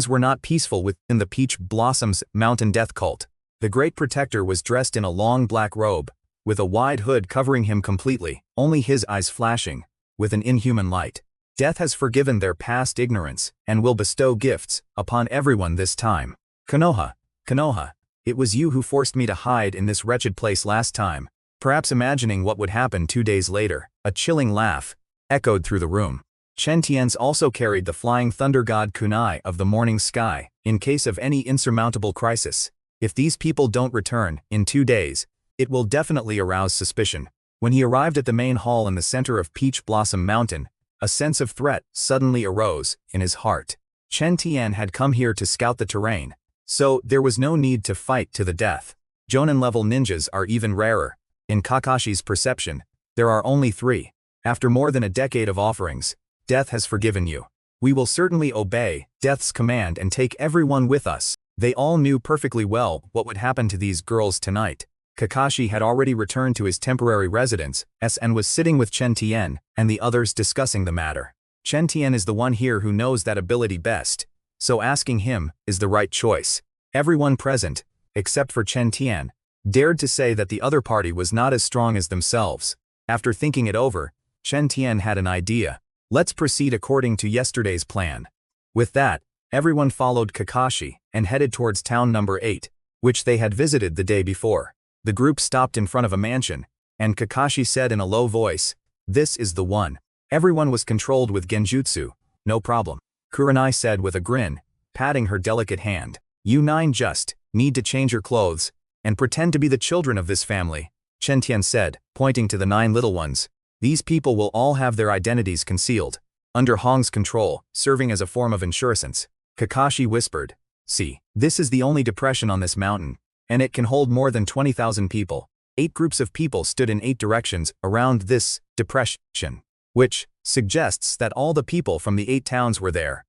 [SPEAKER 1] were not peaceful within the Peach Blossoms Mountain Death Cult. The Great Protector was dressed in a long black robe, with a wide hood covering him completely, only his eyes flashing with an inhuman light. Death has forgiven their past ignorance and will bestow gifts upon everyone this time. Konoha, Konoha, it was you who forced me to hide in this wretched place last time. Perhaps imagining what would happen 2 days later, a chilling laugh echoed through the room. Chen Tian's also carried the flying thunder god kunai of the morning sky, in case of any insurmountable crisis. If these people don't return in 2 days, it will definitely arouse suspicion. When he arrived at the main hall in the center of Peach Blossom Mountain, a sense of threat suddenly arose in his heart. Chen Tian had come here to scout the terrain, so there was no need to fight to the death. Jonin-level ninjas are even rarer. In Kakashi's perception, there are only 3. After more than a decade of offerings, death has forgiven you. We will certainly obey death's command and take everyone with us. They all knew perfectly well what would happen to these girls tonight. Kakashi had already returned to his temporary residence and was sitting with Chen Tian and the others discussing the matter. Chen Tian is the one here who knows that ability best, so asking him is the right choice. Everyone present, except for Chen Tian, dared to say that the other party was not as strong as themselves. After thinking it over, Chen Tian had an idea. Let's proceed according to yesterday's plan. With that, everyone followed Kakashi and headed towards town number 8, which they had visited the day before. The group stopped in front of a mansion, and Kakashi said in a low voice, "This is the one." Everyone was controlled with genjutsu, no problem. Kurenai said with a grin, patting her delicate hand. "You 9 just need to change your clothes and pretend to be the children of this family," Chen Tian said, pointing to the 9 little ones. "These people will all have their identities concealed, under Hong's control, serving as a form of insurance." Kakashi whispered, "See, this is the only depression on this mountain, and it can hold more than 20,000 people. 8 groups of people stood in 8 directions around this depression, which suggests that all the people from the 8 towns were there."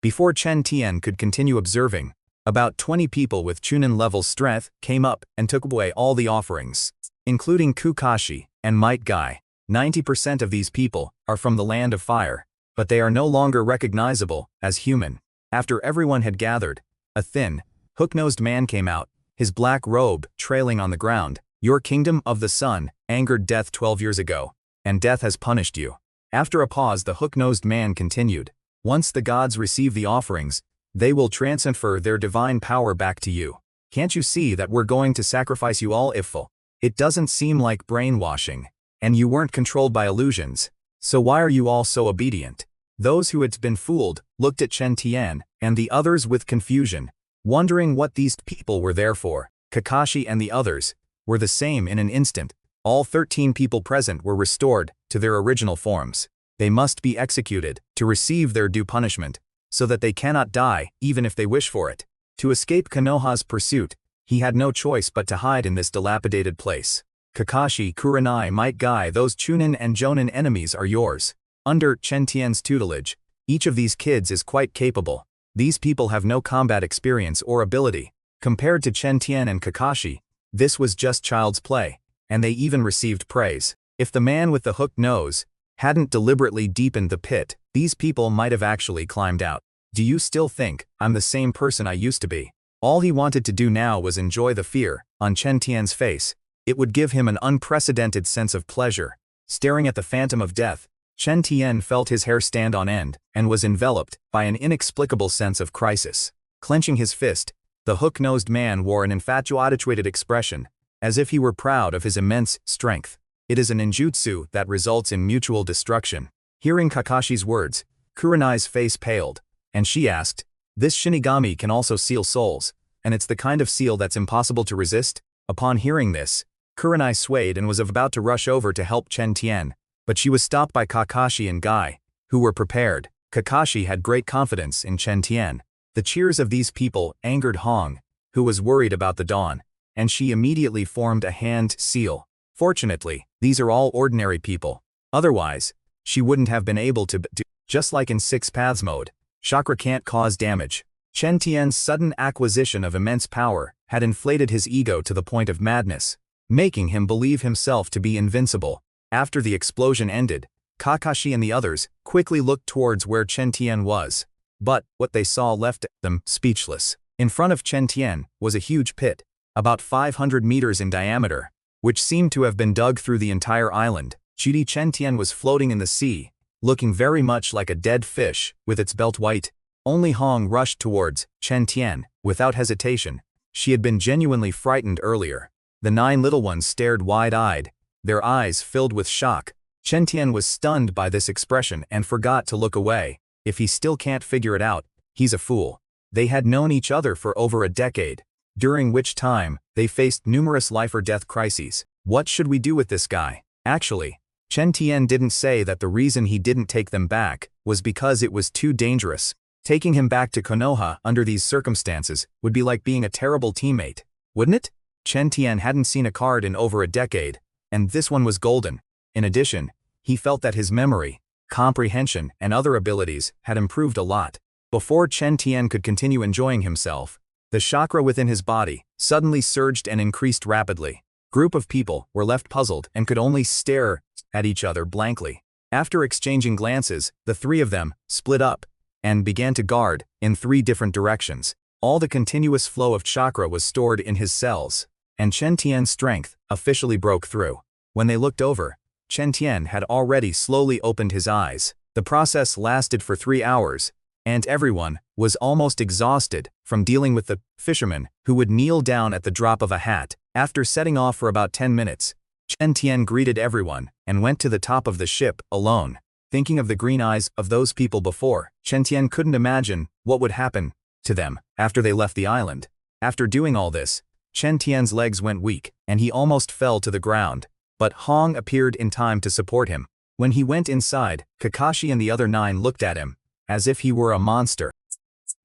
[SPEAKER 1] Before Chen Tian could continue observing, about 20 people with Chunin-level strength came up and took away all the offerings, including Kakashi and Might Guy. 90% of these people are from the land of fire, but they are no longer recognizable as human. After everyone had gathered, a thin, hook-nosed man came out, his black robe trailing on the ground. "Your kingdom of the sun angered death 12 years ago, and death has punished you." After a pause, the hook-nosed man continued, "Once the gods receive the offerings, they will transfer their divine power back to you. Can't you see that we're going to sacrifice you all if it doesn't seem like brainwashing, and you weren't controlled by illusions, so why are you all so obedient? Those who had been fooled looked at Chen Tian and the others with confusion, wondering what these people were there for. Kakashi and the others were the same in an instant. All 13 people present were restored to their original forms. They must be executed to receive their due punishment, so that they cannot die even if they wish for it. To escape Konoha's pursuit, he had no choice but to hide in this dilapidated place. Kakashi, Kurenai, Might Guy, those Chunin and Jonin enemies are yours. Under Chen Tian's tutelage, each of these kids is quite capable. These people have no combat experience or ability. Compared to Chen Tian and Kakashi, this was just child's play, and they even received praise. If the man with the hooked nose hadn't deliberately deepened the pit, these people might have actually climbed out. Do you still think I'm the same person I used to be? All he wanted to do now was enjoy the fear on Chen Tian's face. It would give him an unprecedented sense of pleasure. Staring at the phantom of death, Chen Tian felt his hair stand on end and was enveloped by an inexplicable sense of crisis. Clenching his fist, the hook-nosed man wore an infatuated expression, as if he were proud of his immense strength. It is a ninjutsu that results in mutual destruction. Hearing Kakashi's words, Kurenai's face paled, and she asked, "This Shinigami can also seal souls, and it's the kind of seal that's impossible to resist?" Upon hearing this, Kurenai swayed and was about to rush over to help Chen Tian, but she was stopped by Kakashi and Guy, who were prepared. Kakashi had great confidence in Chen Tian. The cheers of these people angered Hong, who was worried about the dawn, and she immediately formed a hand seal. Fortunately, these are all ordinary people. Otherwise, she wouldn't have been able to do. Just like in Six Paths mode, chakra can't cause damage. Chen Tian's sudden acquisition of immense power had inflated his ego to the point of madness, making him believe himself to be invincible. After the explosion ended, Kakashi and the others quickly looked towards where Chen Tian was, but what they saw left them speechless. In front of Chen Tian was a huge pit, about 500 meters in diameter, which seemed to have been dug through the entire island. Chen Tian was floating in the sea, looking very much like a dead fish, with its belt white. Only Hong rushed towards Chen Tian, without hesitation. She had been genuinely frightened earlier. The 9 little ones stared wide-eyed, their eyes filled with shock. Chen Tian was stunned by this expression and forgot to look away. If he still can't figure it out, he's a fool. They had known each other for over a decade, during which time they faced numerous life-or-death crises. What should we do with this guy? Actually, Chen Tian didn't say that the reason he didn't take them back was because it was too dangerous. Taking him back to Konoha under these circumstances would be like being a terrible teammate, wouldn't it? Chen Tian hadn't seen a card in over a decade, and this one was golden. In addition, he felt that his memory, comprehension, and other abilities had improved a lot. Before Chen Tian could continue enjoying himself, the chakra within his body suddenly surged and increased rapidly. Group of people were left puzzled and could only stare at each other blankly. After exchanging glances, the 3 of them split up and began to guard in 3 different directions. All the continuous flow of chakra was stored in his cells, and Chen Tian's strength officially broke through. When they looked over, Chen Tian had already slowly opened his eyes. The process lasted for 3 hours, and everyone was almost exhausted from dealing with the fisherman who would kneel down at the drop of a hat. After setting off for about 10 minutes, Chen Tian greeted everyone and went to the top of the ship alone. Thinking of the green eyes of those people before, Chen Tian couldn't imagine what would happen to them after they left the island. After doing all this, Chen Tian's legs went weak, and he almost fell to the ground, but Hong appeared in time to support him. When he went inside, Kakashi and the other 9 looked at him, as if he were a monster.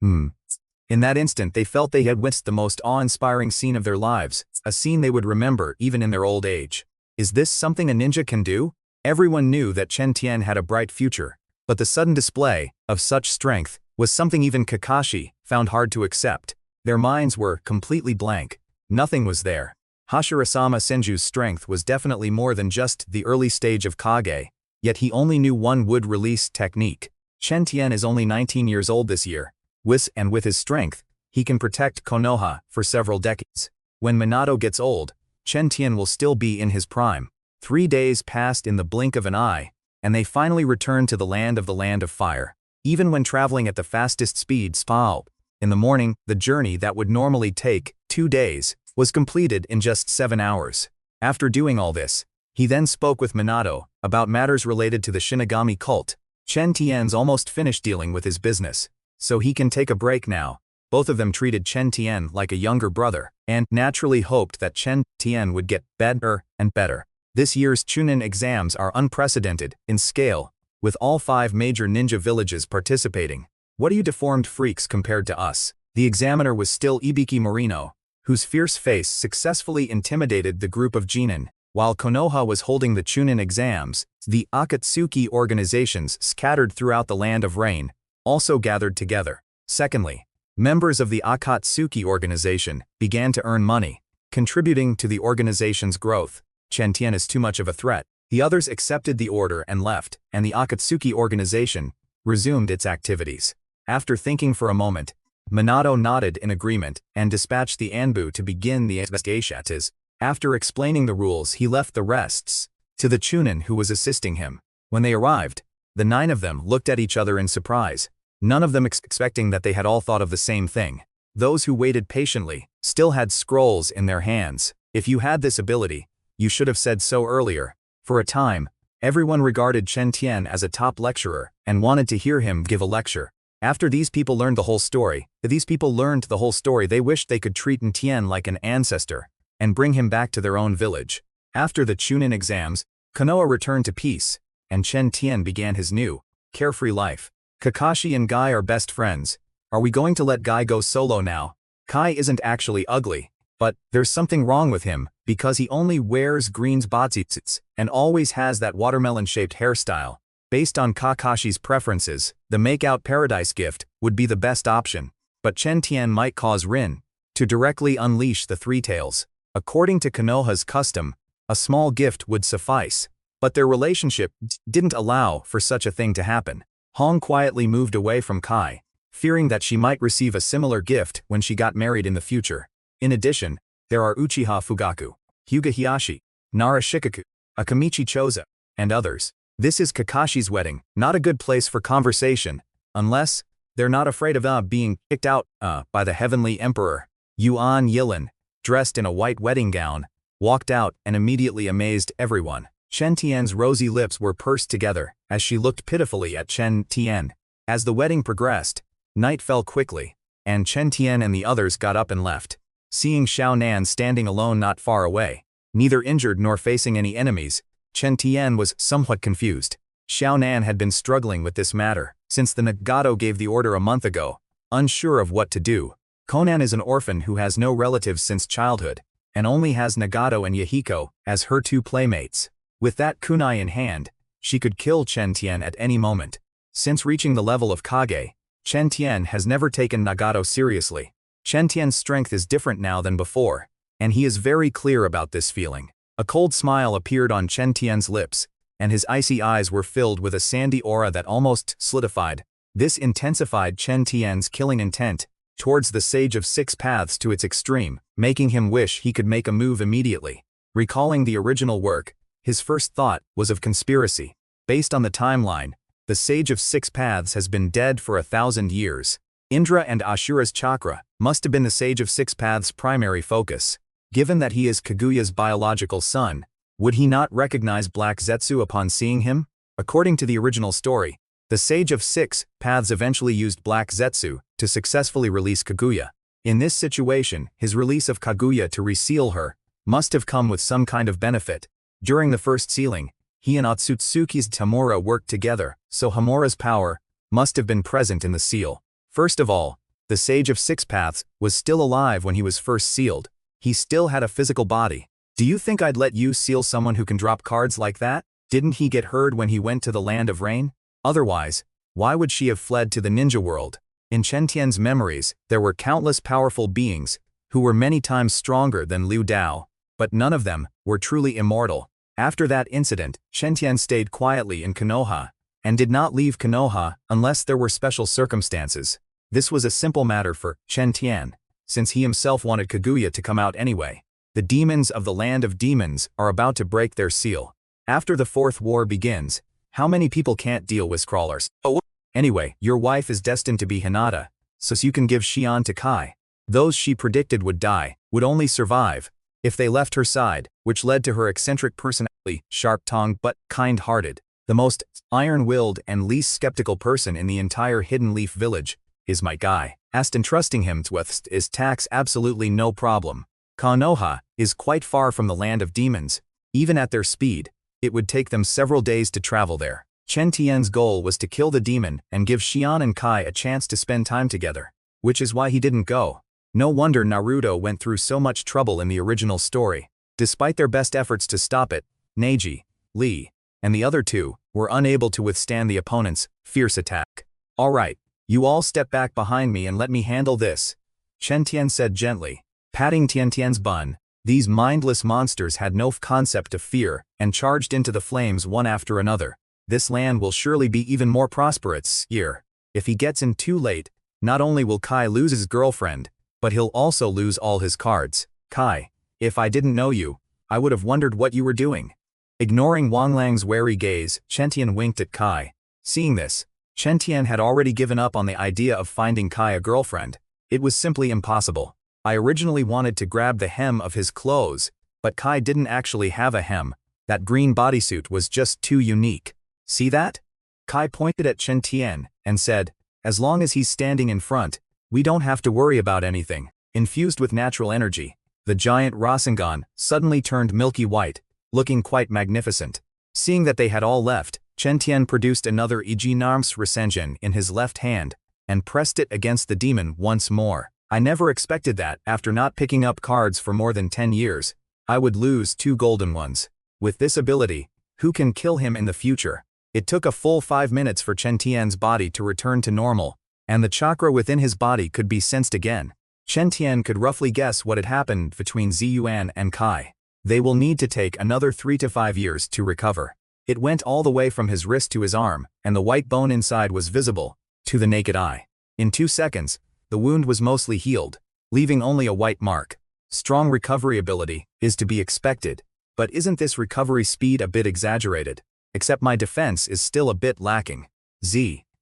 [SPEAKER 1] In that instant they felt they had witnessed the most awe-inspiring scene of their lives, a scene they would remember even in their old age. Is this something a ninja can do? Everyone knew that Chen Tian had a bright future, but the sudden display of such strength was something even Kakashi found hard to accept. Their minds were completely blank. Nothing was there. Hashirasama Senju's strength was definitely more than just the early stage of Kage, yet he only knew one wood-release technique. Chen Tian is only 19 years old this year, and with his strength, he can protect Konoha for several decades. When Minato gets old, Chen Tian will still be in his prime. 3 days passed in the blink of an eye, and they finally returned to the land of fire. Even when traveling at the fastest speed, spatial, In the morning, the journey that would normally take 2 days was completed in just 7 hours. After doing all this, he then spoke with Minato about matters related to the Shinigami cult. Chen Tian's almost finished dealing with his business, so he can take a break now. Both of them treated Chen Tian like a younger brother, and naturally hoped that Chen Tian would get better and better. This year's Chunin exams are unprecedented in scale, with all 5 major ninja villages participating. What are you deformed freaks compared to us? The examiner was still Ibiki Morino, whose fierce face successfully intimidated the group of Jonin. While Konoha was holding the Chunin exams, the Akatsuki organizations scattered throughout the Land of Rain also gathered together. Secondly, members of the Akatsuki organization began to earn money, contributing to the organization's growth. Chen Tian is too much of a threat. The others accepted the order and left, and the Akatsuki organization resumed its activities. After thinking for a moment, Minato nodded in agreement and dispatched the Anbu to begin the investigations. After explaining the rules, he left the rests to the Chunin who was assisting him. When they arrived, the 9 of them looked at each other in surprise, none of them expecting that they had all thought of the same thing. Those who waited patiently still had scrolls in their hands. If you had this ability, you should have said so earlier. For a time, everyone regarded Chen Tian as a top lecturer and wanted to hear him give a lecture. After these people learned the whole story, they wished they could treat Chen Tian like an ancestor and bring him back to their own village. After the Chunin exams, Konoha returned to peace, and Chen Tian began his new, carefree life. Kakashi and Guy are best friends. Are we going to let Guy go solo now? Kai isn't actually ugly, but there's something wrong with him, because he only wears green botsits and always has that watermelon-shaped hairstyle. Based on Kakashi's preferences, the make-out paradise gift would be the best option, but Chen Tian might cause Rin to directly unleash the Three Tails. According to Konoha's custom, a small gift would suffice, but their relationship didn't allow for such a thing to happen. Hong quietly moved away from Kai, fearing that she might receive a similar gift when she got married in the future. In addition, there are Uchiha Fugaku, Hyuga Hiyashi, Nara Shikaku, Akamichi Choza, and others. This is Kakashi's wedding, not a good place for conversation, unless they're not afraid of being kicked out by the Heavenly Emperor. Yuan Yilin, dressed in a white wedding gown, walked out and immediately amazed everyone. Chen Tian's rosy lips were pursed together as she looked pitifully at Chen Tian. As the wedding progressed, night fell quickly, and Chen Tian and the others got up and left. Seeing Xiao Nan standing alone not far away, neither injured nor facing any enemies, Chen Tian was somewhat confused. Xiao Nan had been struggling with this matter since the Nagato gave the order a month ago, unsure of what to do. Konan is an orphan who has no relatives since childhood, and only has Nagato and Yahiko as her 2 playmates. With that kunai in hand, she could kill Chen Tian at any moment. Since reaching the level of Kage, Chen Tian has never taken Nagato seriously. Chen Tian's strength is different now than before, and he is very clear about this feeling. A cold smile appeared on Chen Tian's lips, and his icy eyes were filled with a sandy aura that almost solidified. This intensified Chen Tian's killing intent towards the Sage of Six Paths to its extreme, making him wish he could make a move immediately. Recalling the original work, his first thought was of conspiracy. Based on the timeline, the Sage of Six Paths has been dead for 1,000 years. Indra and Ashura's chakra must have been the Sage of Six Paths' primary focus. Given that he is Kaguya's biological son, would he not recognize Black Zetsu upon seeing him? According to the original story, the Sage of Six Paths eventually used Black Zetsu to successfully release Kaguya. In this situation, his release of Kaguya to reseal her must have come with some kind of benefit. During the first sealing, he and Otsutsuki's Tamura worked together, so Hamura's power must have been present in the seal. First of all, the Sage of Six Paths was still alive when he was first sealed. He still had a physical body. Do you think I'd let you seal someone who can drop cards like that? Didn't he get heard when he went to the Land of Rain? Otherwise, why would she have fled to the ninja world? In Chen Tian's memories, there were countless powerful beings who were many times stronger than Liu Dao, but none of them were truly immortal. After that incident, Chen Tian stayed quietly in Konoha and did not leave Konoha unless there were special circumstances. This was a simple matter for Chen Tian, since he himself wanted Kaguya to come out anyway. The demons of the Land of Demons are about to break their seal. After the Fourth War begins, how many people can't deal with scrawlers? Oh, anyway, your wife is destined to be Hinata, so you can give Xian to Kai. Those she predicted would die, would only survive if they left her side, which led to her eccentric personality, sharp-tongued but kind-hearted. The most iron-willed and least skeptical person in the entire Hidden Leaf village is my guy. As entrusting him with his tax absolutely no problem. Konoha is quite far from the land of demons. Even at their speed, it would take them several days to travel there. Chen Tian's goal was to kill the demon and give Xian and Kai a chance to spend time together, which is why he didn't go. No wonder Naruto went through so much trouble in the original story. Despite their best efforts to stop it, Neji, Lee, and the other two were unable to withstand the opponent's fierce attack. Alright, you all step back behind me and let me handle this, Chen Tian said gently, patting Tian Tian's bun. These mindless monsters had no concept of fear and charged into the flames one after another. This land will surely be even more prosperous here. If he gets in too late, not only will Kai lose his girlfriend, but he'll also lose all his cards. Kai, if I didn't know you, I would have wondered what you were doing. Ignoring Wang Lang's wary gaze, Chen Tian winked at Kai. Seeing this, Chen Tian had already given up on the idea of finding Kai a girlfriend. It was simply impossible. I originally wanted to grab the hem of his clothes, but Kai didn't actually have a hem. That green bodysuit was just too unique. See that? Kai pointed at Chen Tian and said, as long as he's standing in front, we don't have to worry about anything. Infused with natural energy, the giant Rasengan suddenly turned milky white, looking quite magnificent. Seeing that they had all left, Chen Tian produced another Ijinarms Rasengan in his left hand and pressed it against the demon once more. I never expected that, after not picking up cards for more than 10 years, I would lose 2 golden ones. With this ability, who can kill him in the future? It took a full 5 minutes for Chen Tian's body to return to normal, and the chakra within his body could be sensed again. Chen Tian could roughly guess what had happened between Ziyuan and Kai. They will need to take another 3 to 5 years to recover. It went all the way from his wrist to his arm, and the white bone inside was visible to the naked eye. In 2 seconds, the wound was mostly healed, leaving only a white mark. Strong recovery ability is to be expected, but isn't this recovery speed a bit exaggerated? Except my defense is still a bit lacking.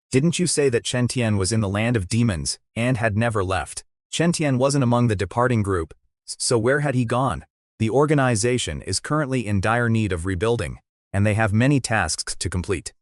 [SPEAKER 1] Didn't you say that Chen Tian was in the land of demons and had never left? Chen Tian wasn't among the departing group, so where had he gone? The organization is currently in dire need of rebuilding, and they have many tasks to complete.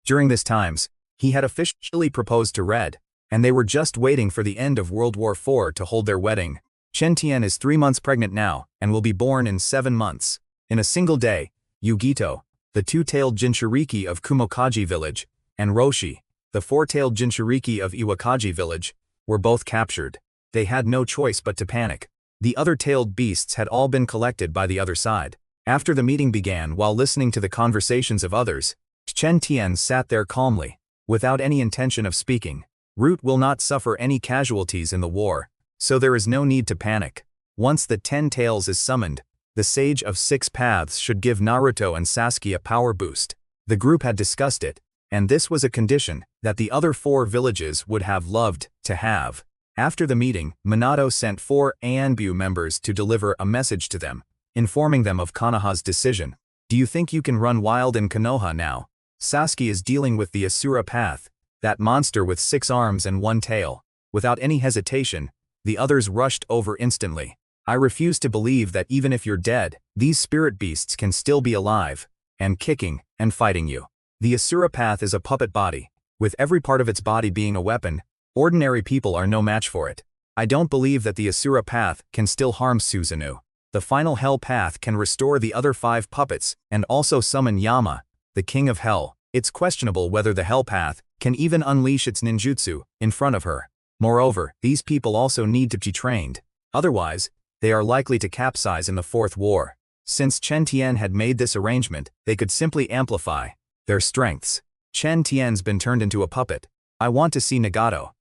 [SPEAKER 1] During this times, he had officially proposed to Red, and they were just waiting for the end of World War IV to hold their wedding. Chen Tian is 3 months pregnant now and will be born in 7 months. In a single day, Yugito, the 2-tailed Jinchuriki of Kumokaji village, and Roshi, the 4-tailed Jinchuriki of Iwakaji village, were both captured. They had no choice but to panic. The other tailed beasts had all been collected by the other side. After the meeting began, while listening to the conversations of others, Chen Tian sat there calmly, without any intention of speaking. Root will not suffer any casualties in the war, so there is no need to panic. Once the 10 Tails is summoned, the Sage of 6 Paths should give Naruto and Sasuke a power boost. The group had discussed it, and this was a condition that the other 4 villages would have loved to have. After the meeting, Minato sent 4 Anbu members to deliver a message to them, informing them of Konoha's decision. Do you think you can run wild in Konoha now? Sasuke is dealing with the Asura Path, that monster with 6 arms and 1 tail. Without any hesitation, the others rushed over instantly. I refuse to believe that even if you're dead, these spirit beasts can still be alive, and kicking, and fighting you. The Asura Path is a puppet body, with every part of its body being a weapon. Ordinary people are no match for it. I don't believe that the Asura Path can still harm Susanoo. The final Hell Path can restore the other 5 puppets, and also summon Yama, the King of Hell. It's questionable whether the Hell Path can even unleash its ninjutsu in front of her. Moreover, these people also need to be trained. Otherwise, they are likely to capsize in the 4th war. Since Chen Tian had made this arrangement, they could simply amplify their strengths. Chen Tian's been turned into a puppet. I want to see Nagato.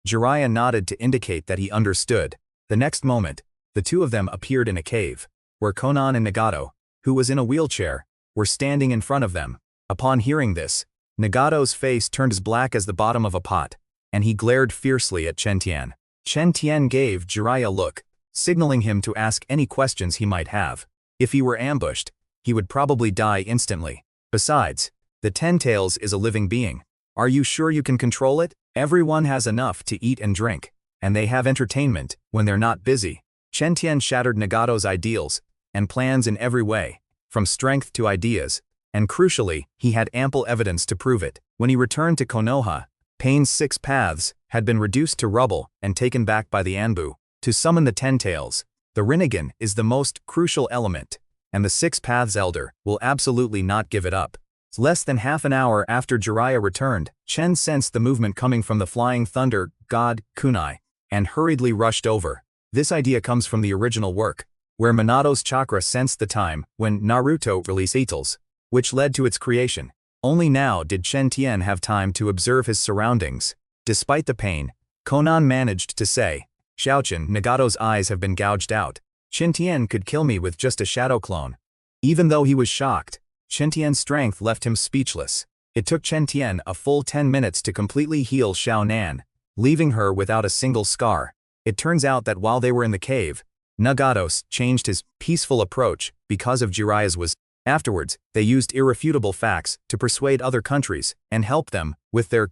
[SPEAKER 1] Jiraiya nodded to indicate that he understood. The next moment, the two of them appeared in a cave, where Konan and Nagato, who was in a wheelchair, were standing in front of them. Upon hearing this, Nagato's face turned as black as the bottom of a pot, and he glared fiercely at Chen Tian. Chen Tian gave Jiraiya a look, signaling him to ask any questions he might have. If he were ambushed, he would probably die instantly. Besides, the 10 Tails is a living being. Are you sure you can control it? Everyone has enough to eat and drink. and they have entertainment when they're not busy. Chen Tian shattered Nagato's ideals and plans in every way, from strength to ideas, and crucially, he had ample evidence to prove it. When he returned to Konoha, Pain's 6 paths had been reduced to rubble and taken back by the Anbu. To summon the 10 tails, the Rinnegan is the most crucial element, and the 6 paths elder will absolutely not give it up. Less than half an hour after Jiraiya returned, Chen sensed the movement coming from the flying thunder god, kunai, and hurriedly rushed over. This idea comes from the original work, where Minato's chakra sensed the time when Naruto released Beetles, which led to its creation. Only now did Chen Tian have time to observe his surroundings. Despite the pain, Konan managed to say, "Xiaochen, Nagato's eyes have been gouged out. Chen Tian could kill me with just a shadow clone." Even though he was shocked, Chen Tian's strength left him speechless. It took Chen Tian a full 10 minutes to completely heal Xiao Nan, leaving her without a single scar. It turns out that while they were in the cave, Nagato changed his peaceful approach because of Jiraiya's wisdom. Afterwards, they used irrefutable facts to persuade other countries and help them with their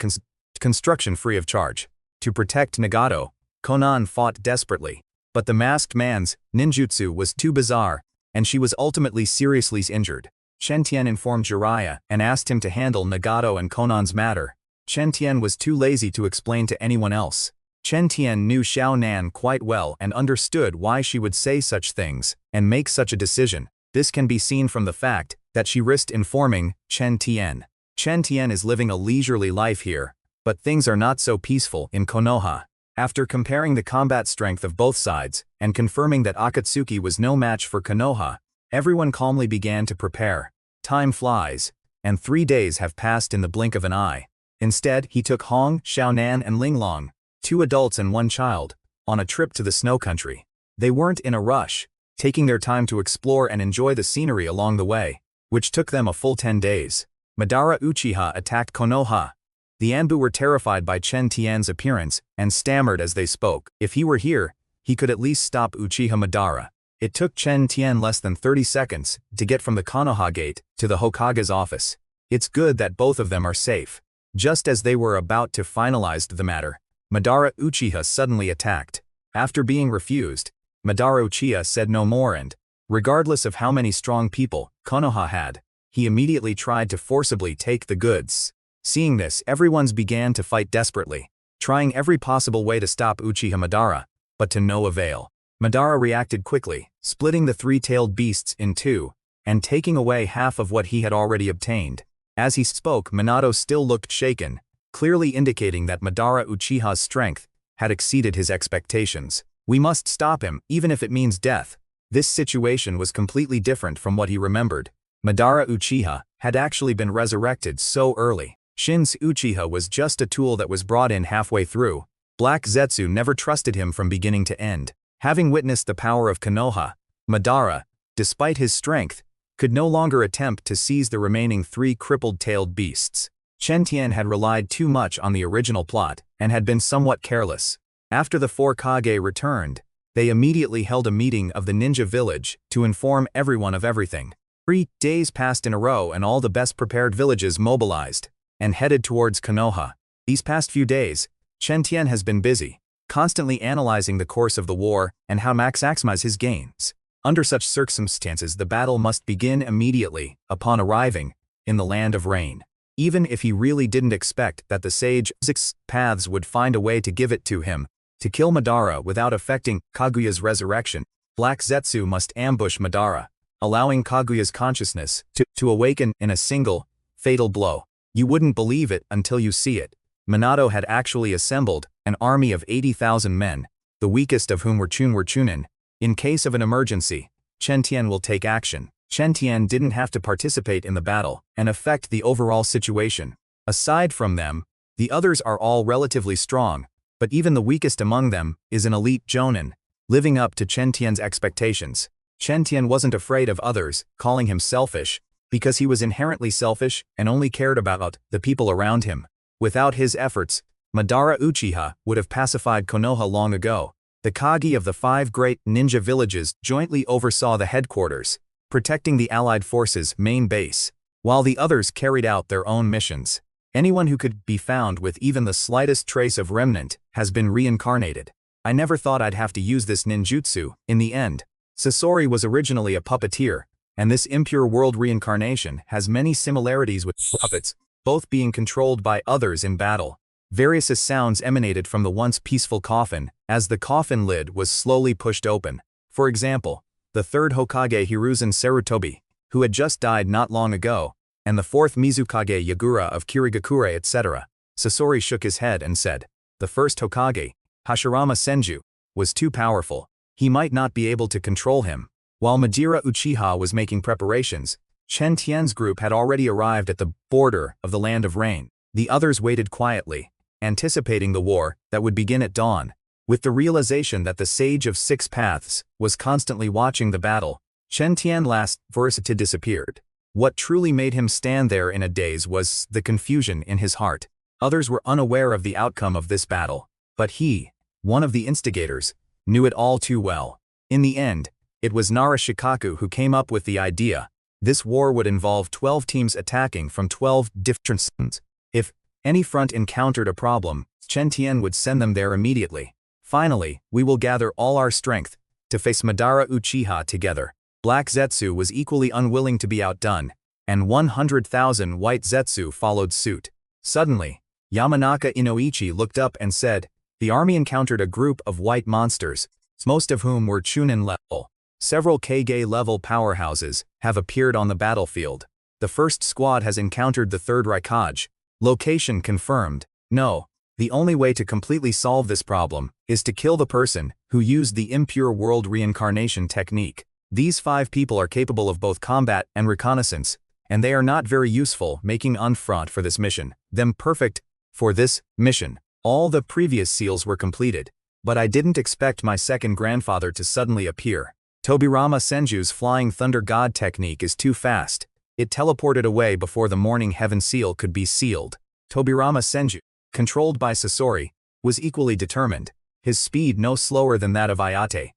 [SPEAKER 1] construction free of charge. To protect Nagato, Konan fought desperately, but the masked man's ninjutsu was too bizarre, and she was ultimately seriously injured. Chen Tian informed Jiraiya and asked him to handle Nagato and Konan's matter. Chen Tian was too lazy to explain to anyone else. Chen Tian knew Xiao Nan quite well and understood why she would say such things and make such a decision. This can be seen from the fact that she risked informing Chen Tian. Chen Tian is living a leisurely life here, but things are not so peaceful in Konoha. After comparing the combat strength of both sides and confirming that Akatsuki was no match for Konoha, everyone calmly began to prepare. Time flies, and 3 days have passed in the blink of an eye. Instead, he took Hong, Xiaonan and Linglong, 2 adults and 1 child, on a trip to the snow country. They weren't in a rush, taking their time to explore and enjoy the scenery along the way, which took them a full 10 days. Madara Uchiha attacked Konoha. The Anbu were terrified by Chen Tian's appearance and stammered as they spoke. If he were here, he could at least stop Uchiha Madara. It took Chen Tian less than 30 seconds to get from the Konoha gate to the Hokage's office. It's good that both of them are safe. Just as they were about to finalize the matter, Madara Uchiha suddenly attacked. After being refused, Madara Uchiha said no more and, regardless of how many strong people Konoha had, he immediately tried to forcibly take the goods. Seeing this, everyone began to fight desperately, trying every possible way to stop Uchiha Madara, but to no avail. Madara reacted quickly, splitting the 3-tailed beasts in 2, and taking away half of what he had already obtained. As he spoke, Minato still looked shaken, clearly indicating that Madara Uchiha's strength had exceeded his expectations. We must stop him, even if it means death. This situation was completely different from what he remembered. Madara Uchiha had actually been resurrected so early. Shin's Uchiha was just a tool that was brought in halfway through. Black Zetsu never trusted him from beginning to end. Having witnessed the power of Konoha, Madara, despite his strength, could no longer attempt to seize the remaining 3 crippled-tailed beasts. Chen Tian had relied too much on the original plot and had been somewhat careless. After the 4 Kage returned, they immediately held a meeting of the ninja village to inform everyone of everything. 3 days passed in a row and all the best-prepared villages mobilized and headed towards Konoha. These past few days, Chen Tian has been busy, constantly analyzing the course of the war and how maximize his gains. Under such circumstances, the battle must begin immediately upon arriving in the land of rain. Even if he really didn't expect that the sage 6 paths would find a way to give it to him, to kill Madara without affecting Kaguya's resurrection, Black Zetsu must ambush Madara, allowing Kaguya's consciousness to awaken in a single, fatal blow. You wouldn't believe it until you see it. Minato had actually assembled an army of 80,000 men, the weakest of whom were Chunin. In case of an emergency, Chen Tian will take action. Chen Tian didn't have to participate in the battle and affect the overall situation. Aside from them, the others are all relatively strong, but even the weakest among them is an elite Jonin, living up to Chen Tian's expectations. Chen Tian wasn't afraid of others calling him selfish, because he was inherently selfish and only cared about the people around him. Without his efforts, Madara Uchiha would have pacified Konoha long ago. The Kage of the 5 great ninja villages jointly oversaw the headquarters, protecting the Allied forces' main base, while the others carried out their own missions. Anyone who could be found with even the slightest trace of remnant has been reincarnated. I never thought I'd have to use this ninjutsu, in the end. Sasori was originally a puppeteer, and this impure world reincarnation has many similarities with puppets, both being controlled by others in battle. Various sounds emanated from the once peaceful coffin, as the coffin lid was slowly pushed open. For example, the third Hokage Hiruzen Sarutobi, who had just died not long ago, and the fourth Mizukage Yagura of Kirigakure etc. Sasori shook his head and said, "The first Hokage, Hashirama Senju, was too powerful. He might not be able to control him." While Madara Uchiha was making preparations, Chen Tian's group had already arrived at the border of the Land of Rain. The others waited quietly, anticipating the war that would begin at dawn. With the realization that the Sage of Six Paths was constantly watching the battle, Chen Tian last versatile disappeared. What truly made him stand there in a daze was the confusion in his heart. Others were unaware of the outcome of this battle, but he, one of the instigators, knew it all too well. In the end, it was Nara Shikaku who came up with the idea. This war would involve 12 teams attacking from 12 different fronts. If any front encountered a problem, Chen Tian would send them there immediately. Finally, we will gather all our strength to face Madara Uchiha together. Black Zetsu was equally unwilling to be outdone, and 100,000 white Zetsu followed suit. Suddenly, Yamanaka Inoichi looked up and said, "The army encountered a group of white monsters, most of whom were Chunin-level. Several Kage-level powerhouses have appeared on the battlefield. The first squad has encountered the third Raikage. Location confirmed. No, the only way to completely solve this problem is to kill the person who used the impure world reincarnation technique. These 5 people are capable of both combat and reconnaissance, and they are not very useful, making en front for this mission. Them perfect for this mission. All the previous seals were completed, but I didn't expect my second grandfather to suddenly appear. Tobirama Senju's Flying Thunder God technique is too fast. It teleported away before the Morning Heaven seal could be sealed. Tobirama Senju, controlled by Sasori, was equally determined, his speed no slower than that of Ayate.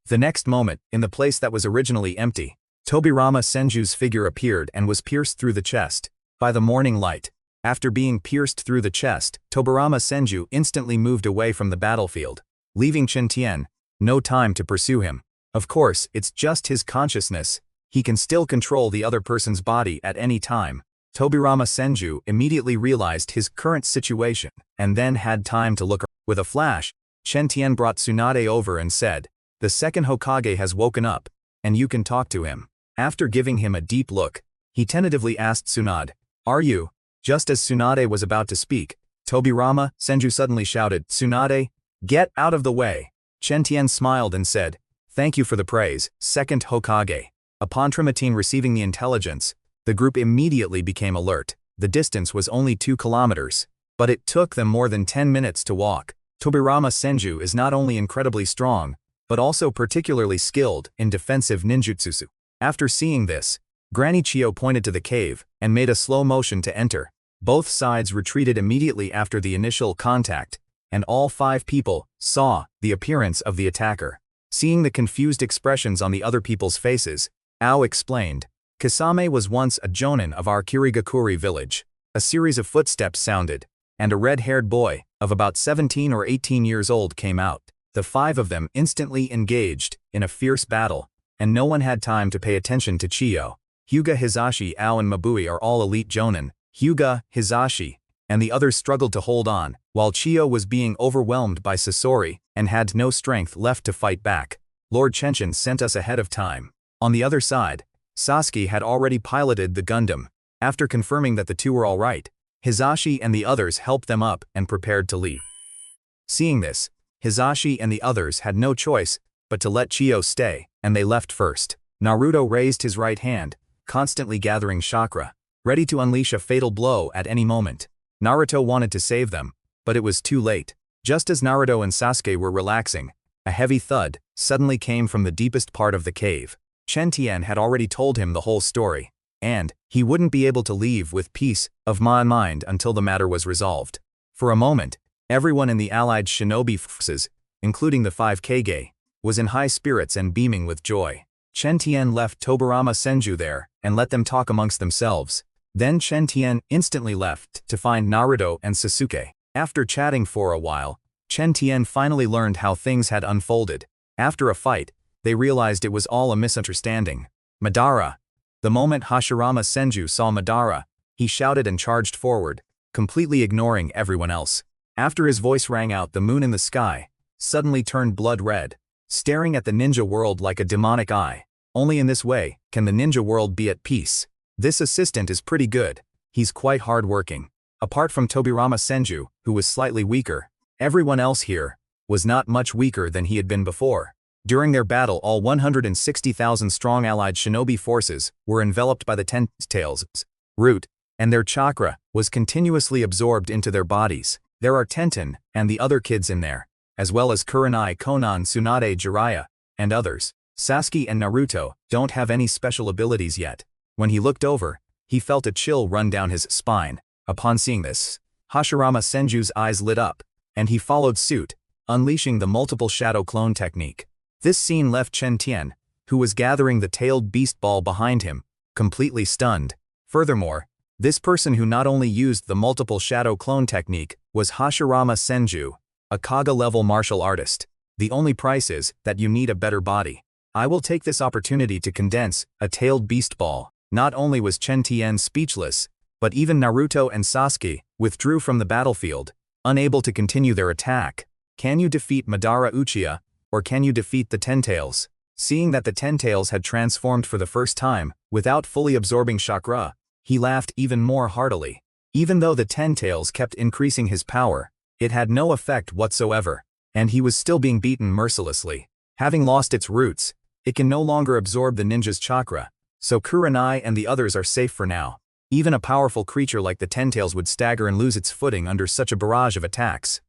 [SPEAKER 1] The next moment, in the place that was originally empty, Tobirama Senju's figure appeared and was pierced through the chest by the morning light. After being pierced through the chest, Tobirama Senju instantly moved away from the battlefield, leaving Chen Tian no time to pursue him. Of course, it's just his consciousness. He can still control the other person's body at any time. Tobirama Senju immediately realized his current situation and then had time to look. With a flash, Chen Tian brought Tsunade over and said, "The second Hokage has woken up, and you can talk to him." After giving him a deep look, he tentatively asked Tsunade, "Are you?" Just as Tsunade was about to speak, Tobirama Senju suddenly shouted, "Tsunade, get out of the way." Chen Tian smiled and said, "Thank you for the praise, second Hokage." Upon Trimatine receiving the intelligence, the group immediately became alert. The distance was only 2 kilometers, but it took them more than 10 minutes to walk. Tobirama Senju is not only incredibly strong, but also particularly skilled in defensive ninjutsu. After seeing this, Granny Chio pointed to the cave and made a slow motion to enter. Both sides retreated immediately after the initial contact, and all 5 people saw the appearance of the attacker. Seeing the confused expressions on the other people's faces, Ao explained, "Kasame was once a Jonin of our Kirigakure village." A series of footsteps sounded, and a red-haired boy, of about 17 or 18 years old came out. The 5 of them instantly engaged in a fierce battle, and no one had time to pay attention to Chio. Hyuga, Hizashi, Ao and Mabui are all elite Jonin. Hyuga, Hizashi, and the others struggled to hold on, while Chio was being overwhelmed by Sasori and had no strength left to fight back. Lord Chenshin sent us ahead of time. On the other side, Sasuke had already piloted the Gundam. After confirming that the 2 were all right, Hizashi and the others helped them up and prepared to leave. Seeing this, Hizashi and the others had no choice but to let Chio stay, and they left first. Naruto raised his right hand, constantly gathering chakra, ready to unleash a fatal blow at any moment. Naruto wanted to save them, but it was too late. Just as Naruto and Sasuke were relaxing, a heavy thud suddenly came from the deepest part of the cave. Chen Tian had already told him the whole story, and he wouldn't be able to leave with peace of mind until the matter was resolved. For a moment, everyone in the allied shinobi forces, including the 5 Kage, was in high spirits and beaming with joy. Chen Tian left Tobirama Senju there and let them talk amongst themselves. Then Chen Tian instantly left to find Naruto and Sasuke. After chatting for a while, Chen Tian finally learned how things had unfolded. After a fight, they realized it was all a misunderstanding. Madara. The moment Hashirama Senju saw Madara, he shouted and charged forward, completely ignoring everyone else. After his voice rang out, the moon in the sky suddenly turned blood red, staring at the ninja world like a demonic eye. Only in this way can the ninja world be at peace. This assistant is pretty good. He's quite hard-working. Apart from Tobirama Senju, who was slightly weaker, everyone else here was not much weaker than he had been before. During their battle, all 160,000 strong allied shinobi forces were enveloped by the Ten-tails' root, and their chakra was continuously absorbed into their bodies. There are Tenten and the other kids in there, as well as Kurenai, Konan, Tsunade, Jiraiya, and others. Sasuke and Naruto don't have any special abilities yet. When he looked over, he felt a chill run down his spine. Upon seeing this, Hashirama Senju's eyes lit up, and he followed suit, unleashing the multiple shadow clone technique. This scene left Chen Tian, who was gathering the tailed beast ball behind him, completely stunned. Furthermore, this person who not only used the multiple shadow clone technique was Hashirama Senju, a Kage-level martial artist. The only price is that you need a better body. I will take this opportunity to condense a tailed beast ball. Not only was Chen Tian speechless, but even Naruto and Sasuke withdrew from the battlefield, unable to continue their attack. Can you defeat Madara Uchiha, or can you defeat the Ten-tails? Seeing that the Ten-tails had transformed for the first time, without fully absorbing chakra, he laughed even more heartily. Even though the Ten-tails kept increasing his power, it had no effect whatsoever, and he was still being beaten mercilessly. Having lost its roots, it can no longer absorb the ninja's chakra, so Kurenai and the others are safe for now. Even a powerful creature like the Ten-tails would stagger and lose its footing under such a barrage of attacks.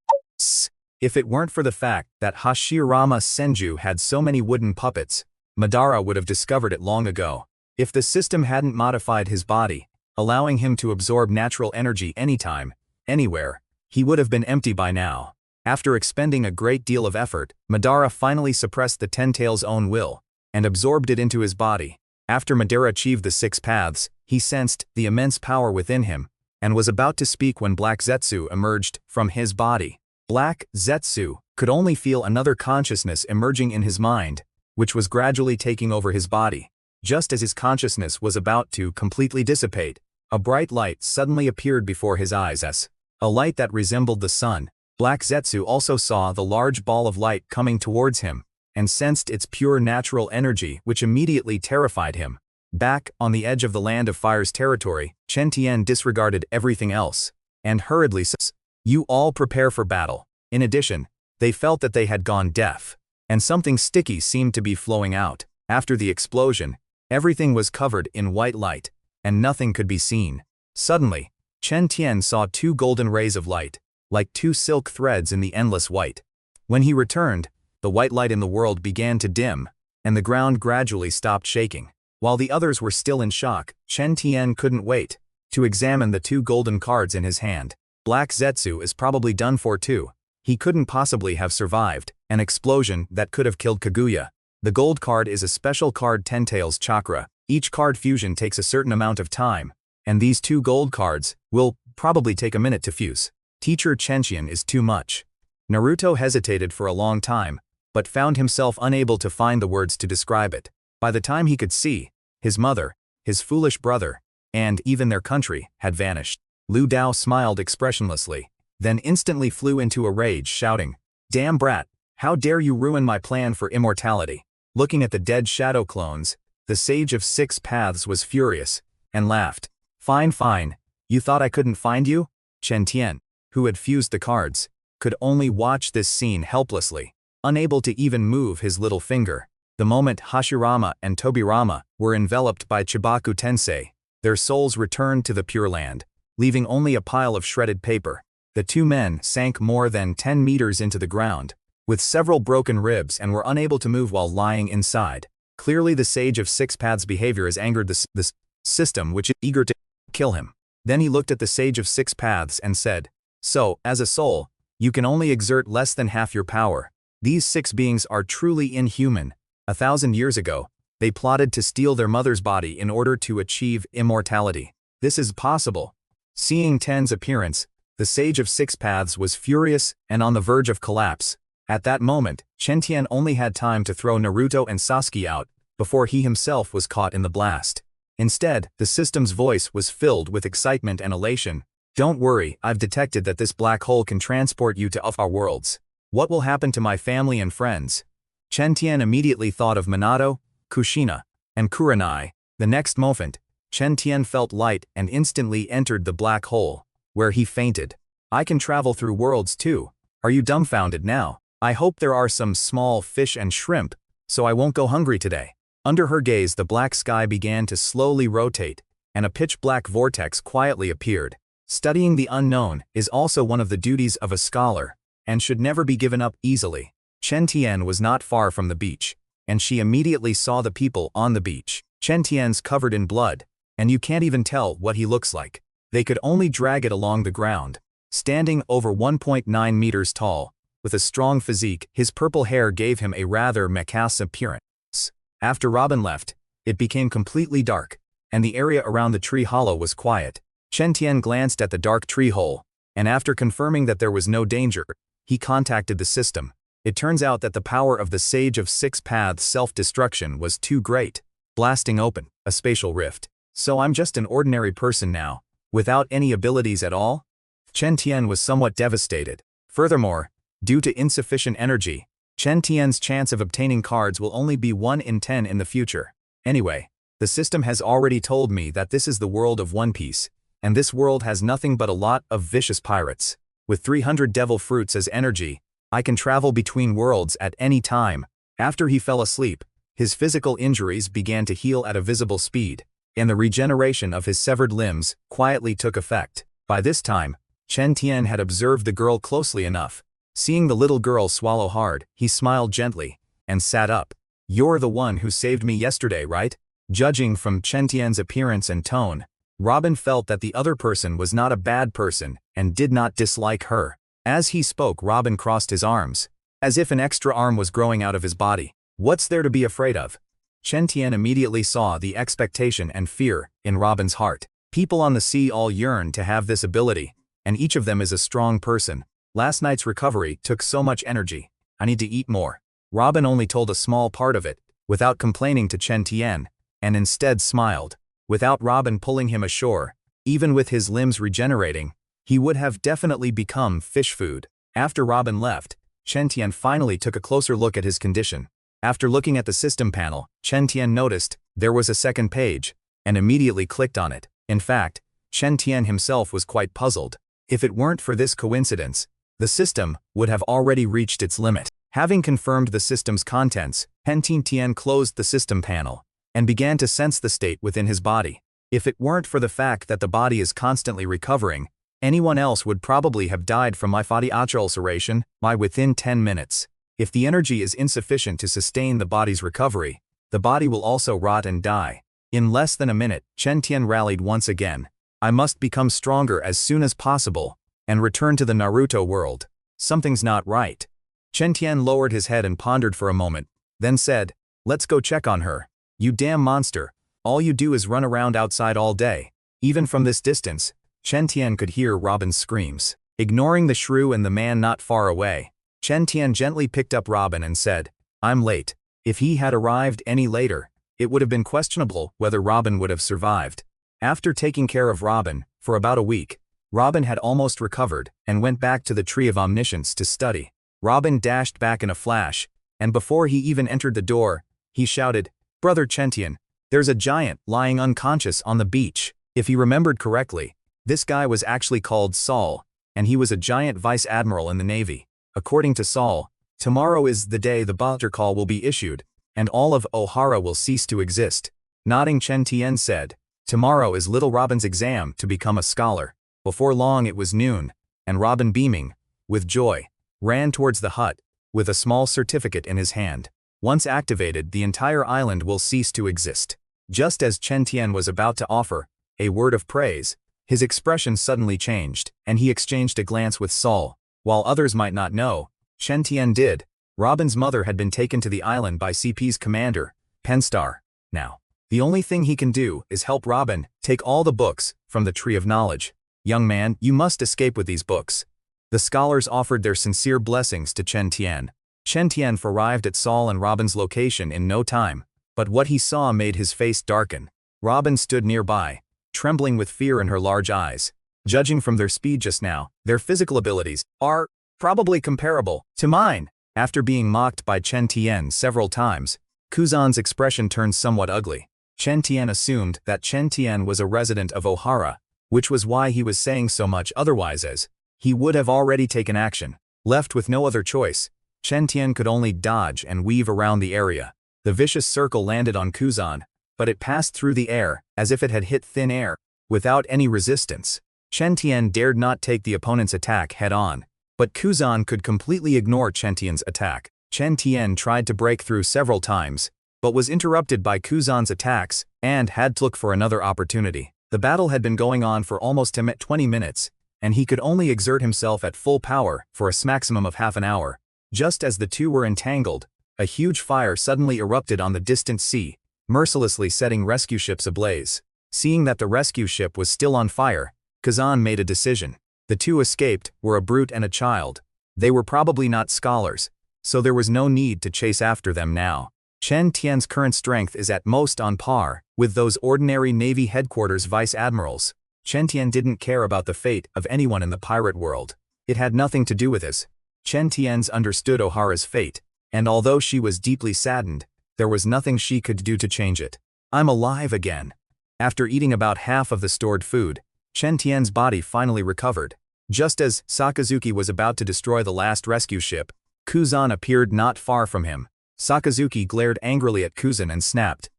[SPEAKER 1] If it weren't for the fact that Hashirama Senju had so many wooden puppets, Madara would have discovered it long ago. If the system hadn't modified his body, allowing him to absorb natural energy anytime, anywhere, he would have been empty by now. After expending a great deal of effort, Madara finally suppressed the Ten-tails' own will, and absorbed it into his body. After Madara achieved the 6 paths, he sensed the immense power within him, and was about to speak when Black Zetsu emerged from his body. Black Zetsu could only feel another consciousness emerging in his mind, which was gradually taking over his body. Just as his consciousness was about to completely dissipate, a bright light suddenly appeared before his eyes, a light that resembled the sun. Black Zetsu also saw the large ball of light coming towards him, and sensed its pure natural energy, which immediately terrified him. Back on the edge of the Land of Fire's territory, Chen Tian disregarded everything else, and hurriedly said, "You all prepare for battle." In addition, they felt that they had gone deaf, and something sticky seemed to be flowing out. After the explosion, everything was covered in white light, and nothing could be seen. Suddenly, Chen Tian saw 2 golden rays of light, like 2 silk threads in the endless white. When he returned, the white light in the world began to dim, and the ground gradually stopped shaking. While the others were still in shock, Chen Tian couldn't wait to examine the 2 golden cards in his hand. Black Zetsu is probably done for too. He couldn't possibly have survived an explosion that could have killed Kaguya. The gold card is a special card, Ten-tails chakra. Each card fusion takes a certain amount of time, and these 2 gold cards will probably take a minute to fuse. Teacher Chen Tian is too much. Naruto hesitated for a long time, but found himself unable to find the words to describe it. By the time he could see, his mother, his foolish brother, and even their country had vanished. Lu Dao smiled expressionlessly, then instantly flew into a rage, shouting, "Damn brat, how dare you ruin my plan for immortality." Looking at the dead shadow clones, the Sage of 6 Paths was furious, and laughed. "Fine, fine, you thought I couldn't find you?" Chen Tian, who had fused the cards, could only watch this scene helplessly, unable to even move his little finger. The moment Hashirama and Tobirama were enveloped by Chibaku Tensei, their souls returned to the Pure Land, leaving only a pile of shredded paper. The 2 men sank more than 10 meters into the ground, with several broken ribs, and were unable to move while lying inside. Clearly the Sage of 6 Paths' behavior has angered the system, which is eager to kill him. Then he looked at the Sage of 6 Paths and said, "So, as a soul, you can only exert less than half your power. These 6 beings are truly inhuman. 1,000 years ago, they plotted to steal their mother's body in order to achieve immortality. This is possible." Seeing Ten's appearance, The Sage of Six Paths was furious and on the verge of collapse. At that moment, Chen Tian only had time to throw Naruto and Sasuke out, before he himself was caught in the blast. Instead, the system's voice was filled with excitement and elation. Don't worry, I've detected that this black hole can transport you to other worlds. What will happen to my family and friends? Chen Tian immediately thought of Minato, Kushina, and Kurenai. The next moment, Chen Tian felt light and instantly entered the black hole, where he fainted. I can travel through worlds too. Are you dumbfounded now? I hope there are some small fish and shrimp, so I won't go hungry today. Under her gaze, the black sky began to slowly rotate, and a pitch-black vortex quietly appeared. Studying the unknown is also one of the duties of a scholar, and should never be given up easily. Chen Tian was not far from the beach, and she immediately saw the people on the beach. Chen Tian's covered in blood, and you can't even tell what he looks like. They could only drag it along the ground. Standing over 1.9 meters tall, with a strong physique, his purple hair gave him a rather macabre appearance. After Robin left, it became completely dark, and the area around the tree hollow was quiet. Chen Tian glanced at the dark tree hole, and after confirming that there was no danger, he contacted the system. It turns out that the power of the Sage of Six Paths self-destruction was too great, blasting open a spatial rift. So I'm just an ordinary person now, without any abilities at all? Chen Tian was somewhat devastated. Furthermore, due to insufficient energy, Chen Tian's chance of obtaining cards will only be 1 in 10 in the future. Anyway, the system has already told me that this is the world of One Piece, and this world has nothing but a lot of vicious pirates. With 300 devil fruits as energy, I can travel between worlds at any time. After he fell asleep, his physical injuries began to heal at a visible speed, and the regeneration of his severed limbs quietly took effect. By this time, Chen Tian had observed the girl closely enough. Seeing the little girl swallow hard, he smiled gently, and sat up. You're the one who saved me yesterday, right? Judging from Chen Tian's appearance and tone, Robin felt that the other person was not a bad person, and did not dislike her. As he spoke, Robin crossed his arms, as if an extra arm was growing out of his body. What's there to be afraid of? Chen Tian immediately saw the expectation and fear in Robin's heart. People on the sea all yearn to have this ability, and each of them is a strong person. Last night's recovery took so much energy. I need to eat more. Robin only told a small part of it, without complaining to Chen Tian, and instead smiled. Without Robin pulling him ashore, even with his limbs regenerating, he would have definitely become fish food. After Robin left, Chen Tian finally took a closer look at his condition. After looking at the system panel, Chen Tian noticed there was a second page, and immediately clicked on it. In fact, Chen Tian himself was quite puzzled. If it weren't for this coincidence, the system would have already reached its limit. Having confirmed the system's contents, Chen Tian closed the system panel, and began to sense the state within his body. If it weren't for the fact that the body is constantly recovering, anyone else would probably have died from myocardial ulceration by within 10 minutes. If the energy is insufficient to sustain the body's recovery, the body will also rot and die. In less than a minute, Chen Tian rallied once again. I must become stronger as soon as possible, and return to the Naruto world. Something's not right. Chen Tian lowered his head and pondered for a moment, then said, let's go check on her. You damn monster, all you do is run around outside all day. Even from this distance, Chen Tian could hear Robin's screams. Ignoring the shrew and the man not far away, Chen Tian gently picked up Robin and said, I'm late. If he had arrived any later, it would have been questionable whether Robin would have survived. After taking care of Robin for about a week, Robin had almost recovered and went back to the Tree of Omniscience to study. Robin dashed back in a flash, and before he even entered the door, he shouted, Brother Chen Tian, there's a giant lying unconscious on the beach. If he remembered correctly, this guy was actually called Saul, and he was a giant vice admiral in the Navy. According to Saul, tomorrow is the day the Butter Call will be issued, and all of Ohara will cease to exist. Nodding, Chen Tian said, tomorrow is little Robin's exam to become a scholar. Before long it was noon, and Robin, beaming with joy, ran towards the hut, with a small certificate in his hand. Once activated, the entire island will cease to exist. Just as Chen Tian was about to offer a word of praise, his expression suddenly changed, and he exchanged a glance with Saul. While others might not know, Chen Tian did. Robin's mother had been taken to the island by CP's commander, Penstar. Now, the only thing he can do is help Robin take all the books from the Tree of Knowledge. "Young man, you must escape with these books." The scholars offered their sincere blessings to Chen Tian. Chen Tian arrived at Saul and Robin's location in no time, but what he saw made his face darken. Robin stood nearby, trembling with fear in her large eyes. Judging from their speed just now, their physical abilities are probably comparable to mine. After being mocked by Chen Tian several times, Kuzan's expression turned somewhat ugly. Chen Tian assumed that Chen Tian was a resident of Ohara, which was why he was saying so much, otherwise as he would have already taken action. Left with no other choice, Chen Tian could only dodge and weave around the area. The vicious circle landed on Kuzan, but it passed through the air, as if it had hit thin air, without any resistance. Chen Tian dared not take the opponent's attack head-on, but Kuzan could completely ignore Chen Tian's attack. Chen Tian tried to break through several times, but was interrupted by Kuzan's attacks, and had to look for another opportunity. The battle had been going on for almost 20 minutes, and he could only exert himself at full power for a maximum of half an hour. Just as the two were entangled, a huge fire suddenly erupted on the distant sea, mercilessly setting rescue ships ablaze. Seeing that the rescue ship was still on fire, Kuzan made a decision. The two escaped were a brute and a child. They were probably not scholars, so there was no need to chase after them now. Chen Tian's current strength is at most on par with those ordinary Navy headquarters vice admirals. Chen Tian didn't care about the fate of anyone in the pirate world. It had nothing to do with his. Chen Tian's understood Ohara's fate, and although she was deeply saddened, there was nothing she could do to change it. "I'm alive again." After eating about half of the stored food, Chen Tian's body finally recovered. Just as Sakazuki was about to destroy the last rescue ship, Kuzan appeared not far from him. Sakazuki glared angrily at Kuzan and snapped,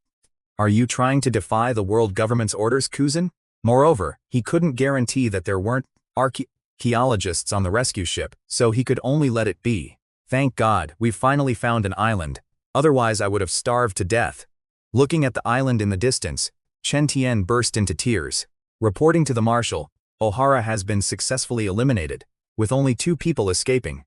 [SPEAKER 1] "Are you trying to defy the world government's orders, Kuzan?" Moreover, he couldn't guarantee that there weren't archaeologists on the rescue ship, so he could only let it be. "Thank God, we've finally found an island. Otherwise I would have starved to death." Looking at the island in the distance, Chen Tian burst into tears. Reporting to the marshal, Ohara has been successfully eliminated, with only 2 people escaping.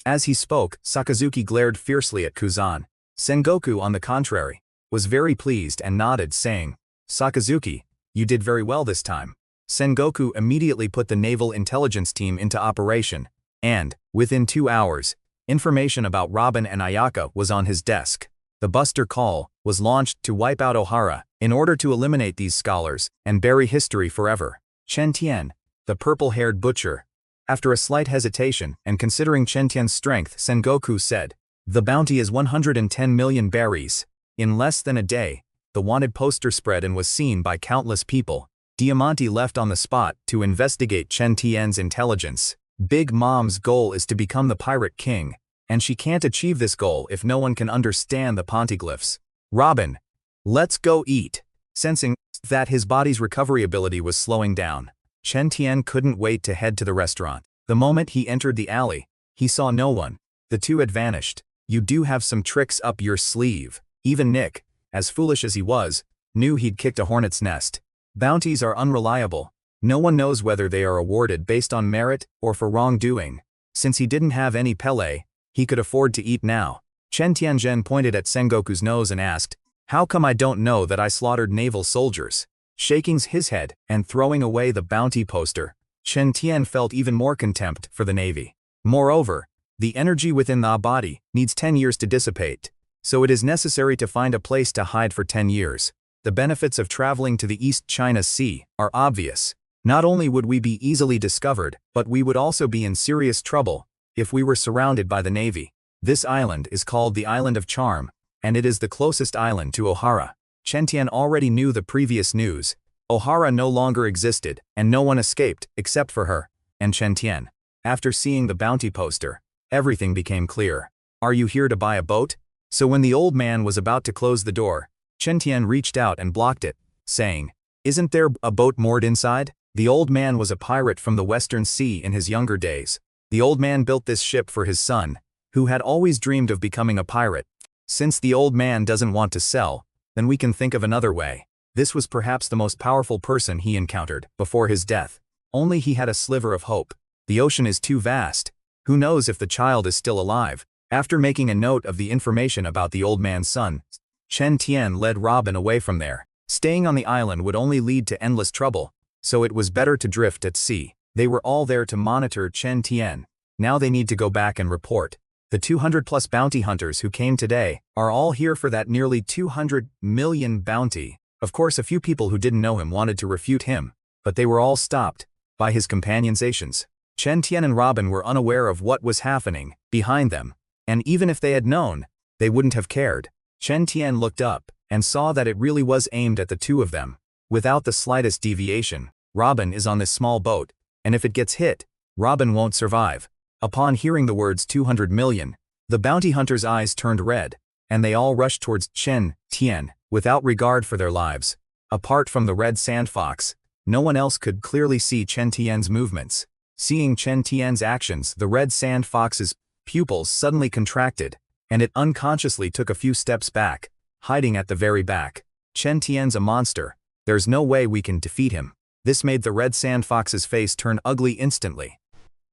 [SPEAKER 1] As he spoke, Sakazuki glared fiercely at Kuzan. Sengoku, on the contrary, was very pleased and nodded, saying, "Sakazuki, you did very well this time." Sengoku immediately put the naval intelligence team into operation, and, within 2 hours, information about Robin and Ayaka was on his desk. The Buster Call was launched to wipe out Ohara in order to eliminate these scholars and bury history forever. Chen Tian, the purple-haired butcher. After a slight hesitation and considering Chen Tian's strength, Sengoku said, "The bounty is 110 million berries." In less than a day, the wanted poster spread and was seen by countless people. Diamante left on the spot to investigate Chen Tian's intelligence. Big Mom's goal is to become the Pirate King, and she can't achieve this goal if no one can understand the ponteglyphs. "Robin, let's go eat." Sensing that his body's recovery ability was slowing down, Chen Tian couldn't wait to head to the restaurant. The moment he entered the alley, he saw no one. The two had vanished. "You do have some tricks up your sleeve." Even Nick, as foolish as he was, knew he'd kicked a hornet's nest. Bounties are unreliable. No one knows whether they are awarded based on merit or for wrongdoing. Since he didn't have any Pele, he could afford to eat now. Chen Tianzhen pointed at Sengoku's nose and asked, "How come I don't know that I slaughtered naval soldiers?" Shaking his head and throwing away the bounty poster, Chen Tian felt even more contempt for the Navy. Moreover, the energy within the body needs 10 years to dissipate, so it is necessary to find a place to hide for 10 years. The benefits of traveling to the East China Sea are obvious. Not only would we be easily discovered, but we would also be in serious trouble if we were surrounded by the Navy. This island is called the Island of Charm, and it is the closest island to Ohara. Chen Tian already knew the previous news. Ohara no longer existed, and no one escaped except for her and Chen Tian. After seeing the bounty poster, everything became clear. "Are you here to buy a boat?" So when the old man was about to close the door, Chen Tian reached out and blocked it, saying, "Isn't there a boat moored inside?" The old man was a pirate from the Western Sea in his younger days. The old man built this ship for his son, who had always dreamed of becoming a pirate. Since the old man doesn't want to sell, then we can think of another way. This was perhaps the most powerful person he encountered before his death. Only he had a sliver of hope. The ocean is too vast. Who knows if the child is still alive? After making a note of the information about the old man's son, Chen Tian led Robin away from there. Staying on the island would only lead to endless trouble. so it was better to drift at sea. They were all there to monitor Chen Tian. Now they need to go back and report. The 200+ bounty hunters who came today are all here for that nearly 200 million bounty. Of course, a few people who didn't know him wanted to refute him, but they were all stopped by his companions. Chen Tian and Robin were unaware of what was happening behind them, and even if they had known, they wouldn't have cared. Chen Tian looked up and saw that it really was aimed at the two of them. Without the slightest deviation, Robin is on this small boat, and if it gets hit, Robin won't survive. Upon hearing the words 200 million, the bounty hunters' eyes turned red, and they all rushed towards Chen Tian, without regard for their lives. Apart from the red sand fox, no one else could clearly see Chen Tian's movements. Seeing Chen Tian's actions, the red sand fox's pupils suddenly contracted, and it unconsciously took a few steps back, hiding at the very back. Chen Tian's a monster. There's no way we can defeat him. This made the red sand fox's face turn ugly instantly,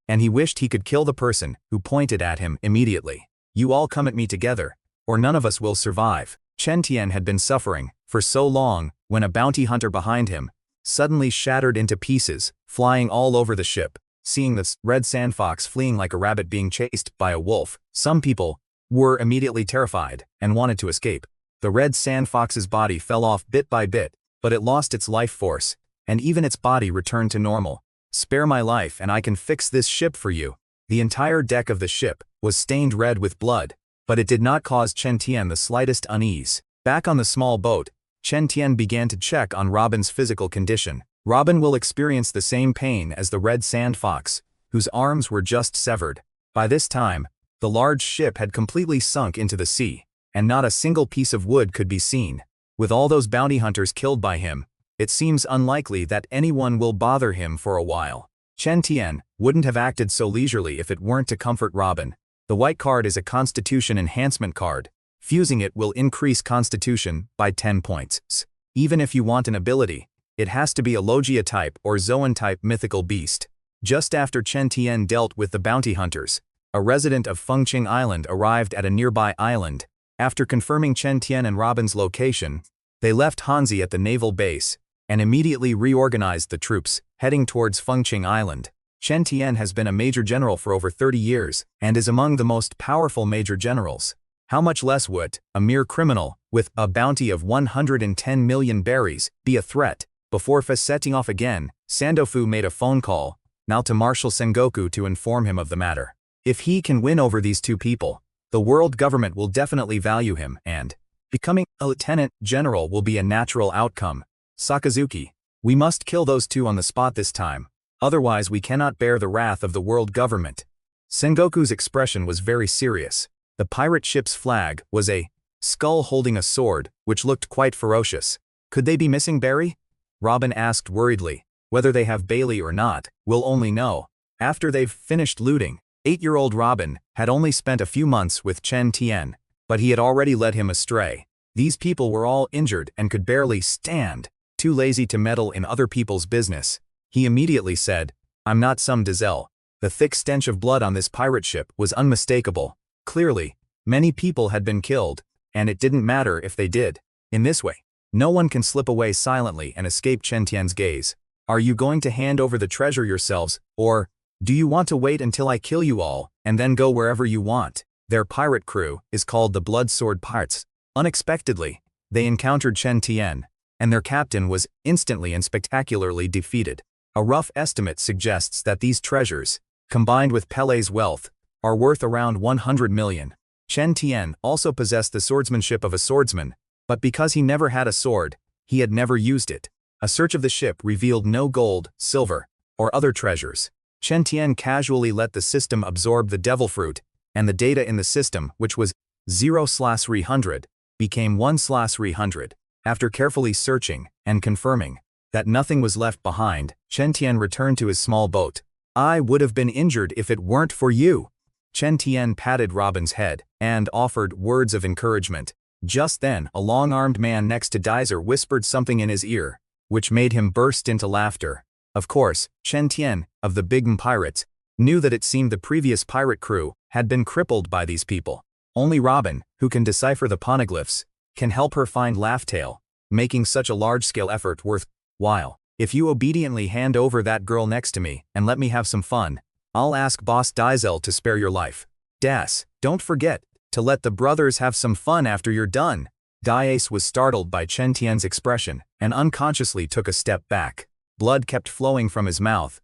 [SPEAKER 1] and he wished he could kill the person who pointed at him immediately. You all come at me together, or none of us will survive. Chen Tian had been suffering for so long when a bounty hunter behind him suddenly shattered into pieces, flying all over the ship. Seeing the red sand fox fleeing like a rabbit being chased by a wolf, some people were immediately terrified and wanted to escape. The red sand fox's body fell off bit by bit, but it lost its life force, and even its body returned to normal. Spare my life and I can fix this ship for you. The entire deck of the ship was stained red with blood, but it did not cause Chen Tian the slightest unease. Back on the small boat, Chen Tian began to check on Robin's physical condition. Robin will experience the same pain as the red sand fox, whose arms were just severed. By this time, the large ship had completely sunk into the sea, and not a single piece of wood could be seen. With all those bounty hunters killed by him, it seems unlikely that anyone will bother him for a while. Chen Tian wouldn't have acted so leisurely if it weren't to comfort Robin. The white card is a Constitution enhancement card. Fusing it will increase Constitution by 10 points. Even if you want an ability, it has to be a Logia type or Zoan type mythical beast. Just after Chen Tian dealt with the bounty hunters, a resident of Fengqing Island arrived at a nearby island. After confirming Chen Tian and Robin's location, they left Hanzi at the naval base and immediately reorganized the troops, heading towards Fengqing Island. Chen Tian has been a major general for over 30 years and is among the most powerful major generals. How much less would a mere criminal with a bounty of 110 million berries be a threat? Before setting off again, Sandofu made a phone call now to Marshal Sengoku to inform him of the matter. If he can win over these two people, the world government will definitely value him, and becoming a lieutenant general will be a natural outcome. Sakazuki, we must kill those two on the spot this time, otherwise we cannot bear the wrath of the world government. Sengoku's expression was very serious. The pirate ship's flag was a skull holding a sword, which looked quite ferocious. Could they be missing Barry? Robin asked worriedly. Whether they have Bailey or not, we'll only know after they've finished looting. 8-year-old Robin had only spent a few months with Chen Tian, but he had already led him astray. These people were all injured and could barely stand, too lazy to meddle in other people's business. He immediately said, I'm not some Dizelle. The thick stench of blood on this pirate ship was unmistakable. Clearly, many people had been killed, and it didn't matter if they did. In this way, no one can slip away silently and escape Chen Tian's gaze. Are you going to hand over the treasure yourselves, or do you want to wait until I kill you all, and then go wherever you want? Their pirate crew is called the Blood Sword Pirates. Unexpectedly, they encountered Chen Tian, and their captain was instantly and spectacularly defeated. A rough estimate suggests that these treasures, combined with Pele's wealth, are worth around 100 million. Chen Tian also possessed the swordsmanship of a swordsman, but because he never had a sword, he had never used it. A search of the ship revealed no gold, silver, or other treasures. Chen Tian casually let the system absorb the devil fruit, and the data in the system, which was 0/300, became 1/300. After carefully searching and confirming that nothing was left behind, Chen Tian returned to his small boat. I would have been injured if it weren't for you. Chen Tian patted Robin's head and offered words of encouragement. Just then, a long-armed man next to Dizer whispered something in his ear, which made him burst into laughter. Of course, Chen Tian, of the Big M Pirates, knew that it seemed the previous pirate crew had been crippled by these people. Only Robin, who can decipher the poneglyphs, can help her find Laugh-Tale, making such a large-scale effort worthwhile. If you obediently hand over that girl next to me and let me have some fun, I'll ask Boss Diesel to spare your life. Das, don't forget to let the brothers have some fun after you're done. Diace was startled by Chen Tian's expression and unconsciously took a step back. Blood kept flowing from his mouth,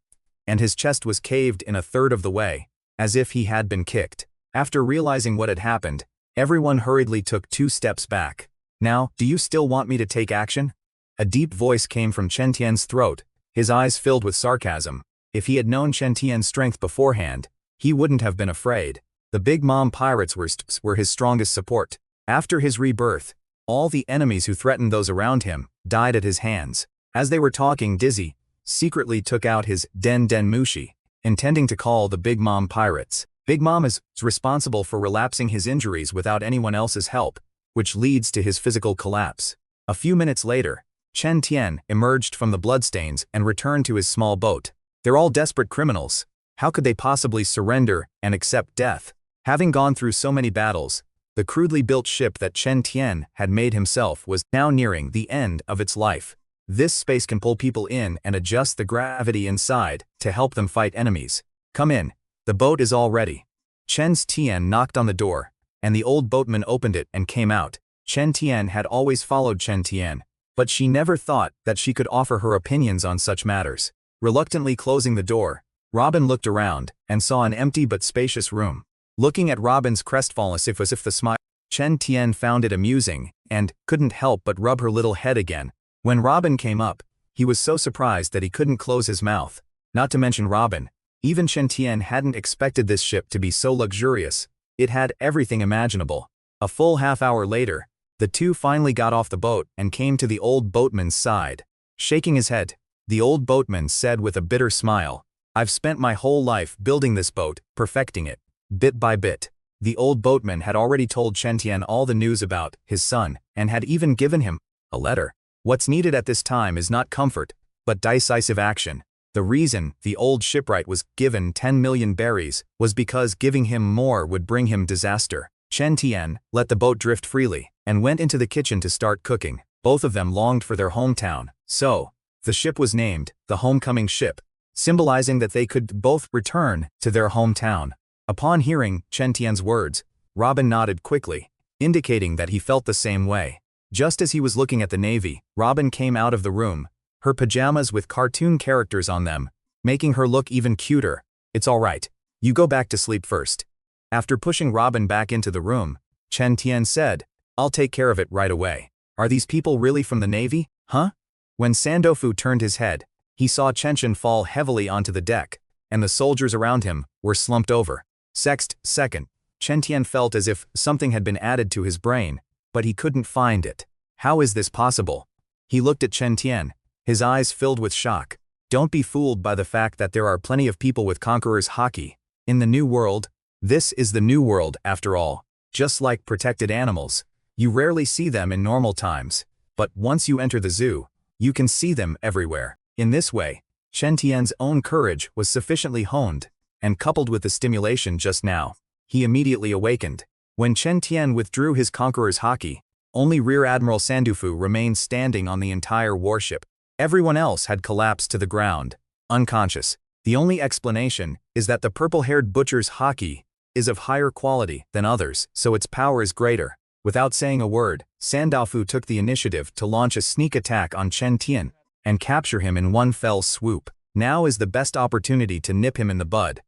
[SPEAKER 1] and his chest was caved in a third of the way, as if he had been kicked. After realizing what had happened, everyone hurriedly took 2 steps back. Now, do you still want me to take action? A deep voice came from Chen Tian's throat, his eyes filled with sarcasm. If he had known Chen Tian's strength beforehand, he wouldn't have been afraid. The Big Mom pirates were his strongest support. After his rebirth, all the enemies who threatened those around him died at his hands. As they were talking, Dizzy secretly took out his Den Mushi, intending to call the Big Mom pirates. Big Mom is responsible for relapsing his injuries without anyone else's help, which leads to his physical collapse. A few minutes later, Chen Tian emerged from the bloodstains and returned to his small boat. They're all desperate criminals. How could they possibly surrender and accept death? Having gone through so many battles, the crudely built ship that Chen Tian had made himself was now nearing the end of its life. This space can pull people in and adjust the gravity inside to help them fight enemies. Come in. The boat is all ready. Chen Tian knocked on the door, and the old boatman opened it and came out. Chen Tian had always followed Chen Tian, but she never thought that she could offer her opinions on such matters. Reluctantly closing the door, Robin looked around and saw an empty but spacious room. Looking at Robin's crestfallen as if the smile, Chen Tian found it amusing and couldn't help but rub her little head again. When Robin came up, he was so surprised that he couldn't close his mouth. Not to mention Robin, even Chen Tian hadn't expected this ship to be so luxurious. It had everything imaginable. A full half-hour later, the two finally got off the boat and came to the old boatman's side. Shaking his head, the old boatman said with a bitter smile, "I've spent my whole life building this boat, perfecting it. Bit by bit." The old boatman had already told Chen Tian all the news about his son and had even given him a letter. What's needed at this time is not comfort, but decisive action. The reason the old shipwright was given 10 million berries was because giving him more would bring him disaster. Chen Tian let the boat drift freely and went into the kitchen to start cooking. Both of them longed for their hometown, so the ship was named the Homecoming Ship, symbolizing that they could both return to their hometown. Upon hearing Chen Tian's words, Robin nodded quickly, indicating that he felt the same way. Just as he was looking at the Navy, Robin came out of the room, her pajamas with cartoon characters on them, making her look even cuter. "It's all right. You go back to sleep first." After pushing Robin back into the room, Chen Tian said, "I'll take care of it right away." "Are these people really from the Navy, huh?" When Sandofu turned his head, he saw Chen fall heavily onto the deck, and the soldiers around him were slumped over. Second, Chen Tian felt as if something had been added to his brain, but he couldn't find it. How is this possible? He looked at Chen Tian, his eyes filled with shock. Don't be fooled by the fact that there are plenty of people with conqueror's haki. In the New World, this is the New World after all. Just like protected animals, you rarely see them in normal times, but once you enter the zoo, you can see them everywhere. In this way, Chen Tian's own courage was sufficiently honed, and coupled with the stimulation just now, he immediately awakened. When Chen Tian withdrew his conqueror's haki, only Rear Admiral Sandofu remained standing on the entire warship. Everyone else had collapsed to the ground, unconscious. The only explanation is that the purple-haired butcher's haki is of higher quality than others, so its power is greater. Without saying a word, Sandofu took the initiative to launch a sneak attack on Chen Tian and capture him in one fell swoop. Now is the best opportunity to nip him in the bud.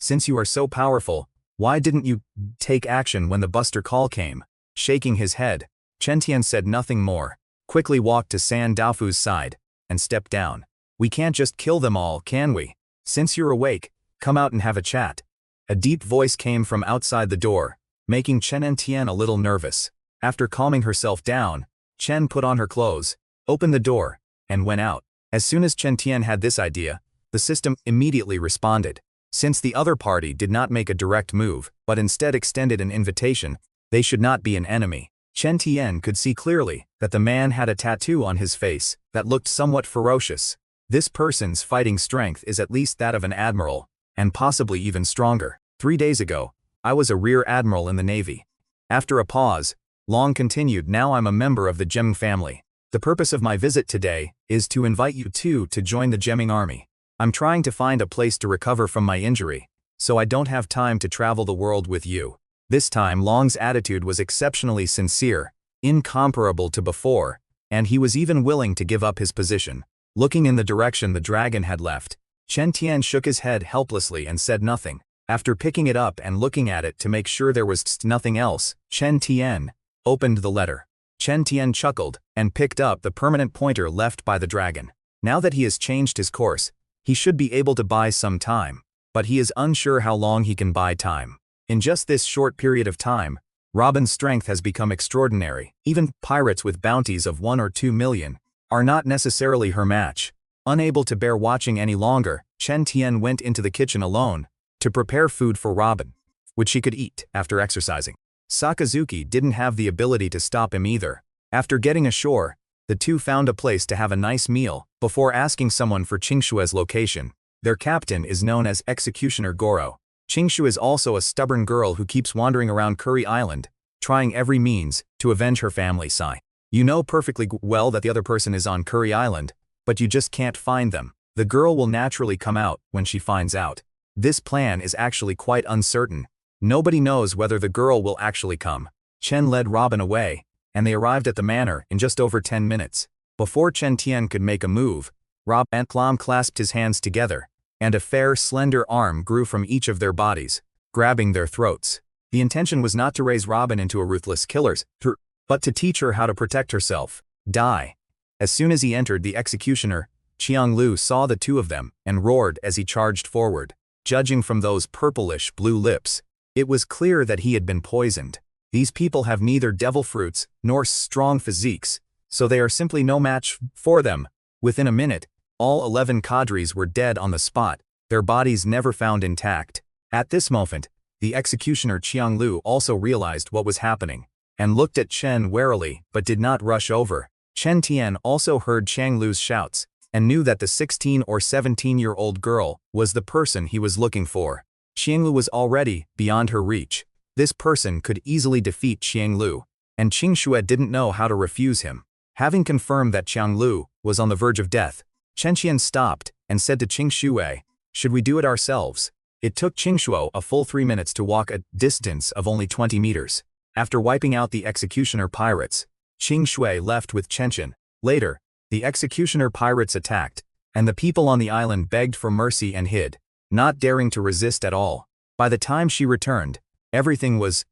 [SPEAKER 1] Since you are so powerful, why didn't you take action when the buster call came? Shaking his head, Chen Tian said nothing more, quickly walked to Sandofu's side, and stepped down. "We can't just kill them all, can we? Since you're awake, come out and have a chat." A deep voice came from outside the door, making Chen Tian a little nervous. After calming herself down, Chen put on her clothes, opened the door, and went out. As soon as Chen Tian had this idea, the system immediately responded. Since the other party did not make a direct move, but instead extended an invitation, they should not be an enemy. Chen Tian could see clearly that the man had a tattoo on his face that looked somewhat ferocious. This person's fighting strength is at least that of an admiral, and possibly even stronger. 3 days ago, I was a rear admiral in the Navy. After a pause, Long continued, "Now I'm a member of the Gem family. The purpose of my visit today is to invite you two to join the gemming army. I'm trying to find a place to recover from my injury, so I don't have time to travel the world with you. This time Long's attitude was exceptionally sincere, incomparable to before, and he was even willing to give up his position. Looking in the direction the dragon had left, Chen Tian shook his head helplessly and said nothing. After picking it up and looking at it to make sure there was nothing else, Chen Tian opened the letter. Chen Tian chuckled and picked up the permanent pointer left by the dragon. Now that he has changed his course, he should be able to buy some time, but he is unsure how long he can buy time. In just this short period of time, Robin's strength has become extraordinary. Even pirates with bounties of 1 or 2 million are not necessarily her match. Unable to bear watching any longer, Chen Tian went into the kitchen alone to prepare food for Robin, which she could eat after exercising. Sakazuki didn't have the ability to stop him either. After getting ashore, the two found a place to have a nice meal before asking someone for Qingshue's location. Their captain is known as Executioner Goro. Qingshu is also a stubborn girl who keeps wandering around Curry Island, trying every means to avenge her family. Sigh. You know perfectly well that the other person is on Curry Island, but you just can't find them. The girl will naturally come out when she finds out. This plan is actually quite uncertain. Nobody knows whether the girl will actually come. Chen led Robin away, and they arrived at the manor in just over 10 minutes. Before Chen Tian could make a move, Rob and Plum clasped his hands together, and a fair, slender arm grew from each of their bodies, grabbing their throats. The intention was not to raise Robin into a ruthless killer, but to teach her how to protect herself. Die. As soon as he entered, the executioner, Qianglu, saw the two of them and roared as he charged forward. Judging from those purplish-blue lips, it was clear that he had been poisoned. These people have neither devil fruits nor strong physiques, so they are simply no match for them. Within a minute, all 11 cadres were dead on the spot, their bodies never found intact. At this moment, the executioner Qianglu also realized what was happening, and looked at Chen warily but did not rush over. Chen Tian also heard Qianglu's shouts, and knew that the 16 or 17-year-old girl was the person he was looking for. Qianglu was already beyond her reach. This person could easily defeat Qianglu, and Qingxue didn't know how to refuse him. Having confirmed that Qianglu was on the verge of death, Chen Tian stopped and said to Qingxue, "Should we do it ourselves?" It took Qingxue a full 3 minutes to walk a distance of only 20 meters. After wiping out the executioner pirates, Qingxue left with Chen Tian. Later, the executioner pirates attacked, and the people on the island begged for mercy and hid, not daring to resist at all. By the time she returned, everything was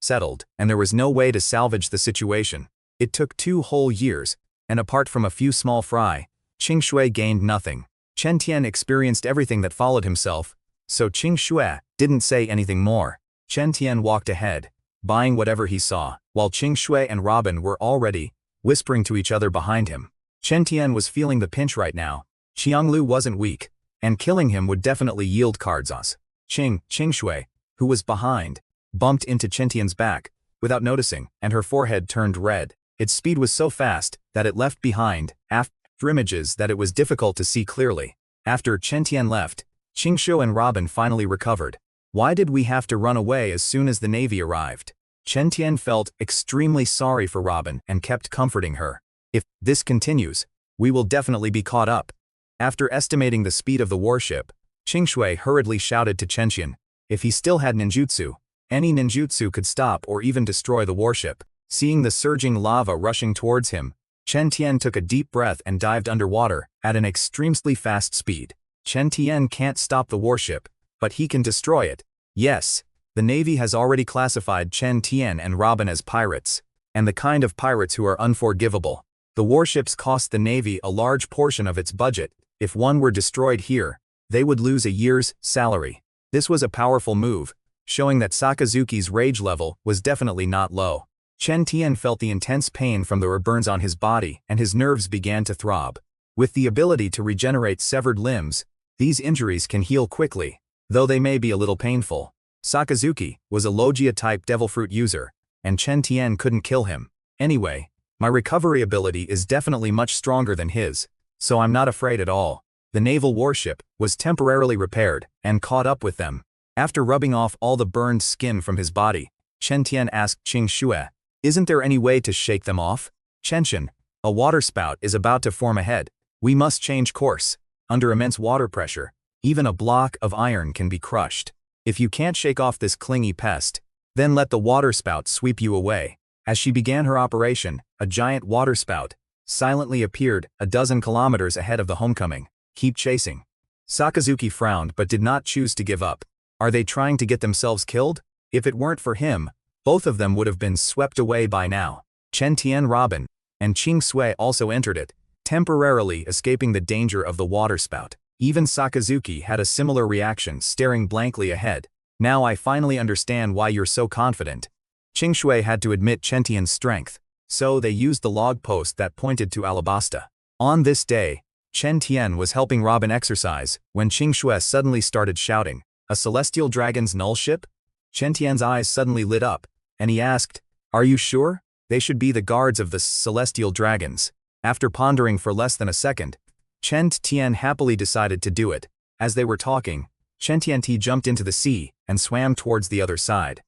[SPEAKER 1] settled, and there was no way to salvage the situation. It took 2 whole years, and apart from a few small fry, Qingxue gained nothing. Chen Tian experienced everything that followed himself, so Qingxue didn't say anything more. Chen Tian walked ahead, buying whatever he saw, while Qingxue and Robin were already whispering to each other behind him. Chen Tian was feeling the pinch right now. Qianglu wasn't weak, and killing him would definitely yield cards us. Qingxue, who was behind, bumped into Chen Tian's back, without noticing, and her forehead turned red. Its speed was so fast that it left behind after images that it was difficult to see clearly. After Chen Tian left, Qingxue and Robin finally recovered. Why did we have to run away as soon as the navy arrived? Chen Tian felt extremely sorry for Robin and kept comforting her. If this continues, we will definitely be caught up. After estimating the speed of the warship, Qingxue hurriedly shouted to Chen Tian, if he still had ninjutsu, any ninjutsu could stop or even destroy the warship. Seeing the surging lava rushing towards him, Chen Tian took a deep breath and dived underwater at an extremely fast speed. Chen Tian can't stop the warship, but he can destroy it. Yes, the Navy has already classified Chen Tian and Robin as pirates, and the kind of pirates who are unforgivable. The warships cost the Navy a large portion of its budget. If one were destroyed here, they would lose a year's salary. This was a powerful move, showing that Sakazuki's rage level was definitely not low. Chen Tian felt the intense pain from the burns on his body, and his nerves began to throb. With the ability to regenerate severed limbs, these injuries can heal quickly, though they may be a little painful. Sakazuki was a Logia-type devil fruit user, and Chen Tian couldn't kill him. Anyway, my recovery ability is definitely much stronger than his, so I'm not afraid at all. The naval warship was temporarily repaired and caught up with them. After rubbing off all the burned skin from his body, Chen Tian asked Qingxue, "Isn't there any way to shake them off?" Chen Tian, A water spout is about to form ahead. We must change course. Under immense water pressure, even a block of iron can be crushed. If you can't shake off this clingy pest, then let the water spout sweep you away. As she began her operation, a giant water spout silently appeared a dozen kilometers ahead of the homecoming. Keep chasing. Sakazuki frowned but did not choose to give up. Are they trying to get themselves killed? If it weren't for him, both of them would have been swept away by now. Chen Tian, Robin, and Ching Sui also entered it, temporarily escaping the danger of the water spout. Even Sakazuki had a similar reaction, staring blankly ahead. Now I finally understand why you're so confident. Ching Sui had to admit Chen Tian's strength, so they used the log post that pointed to Alabasta. On this day, Chen Tian was helping Robin exercise when Ching Sui suddenly started shouting, "A celestial dragon's null ship?" Chen Tian's eyes suddenly lit up, and he asked, "Are you sure? They should be the guards of the celestial dragons." After pondering for less than a second, Chen Tian happily decided to do it. As they were talking, Chen Tian jumped into the sea and swam towards the other side.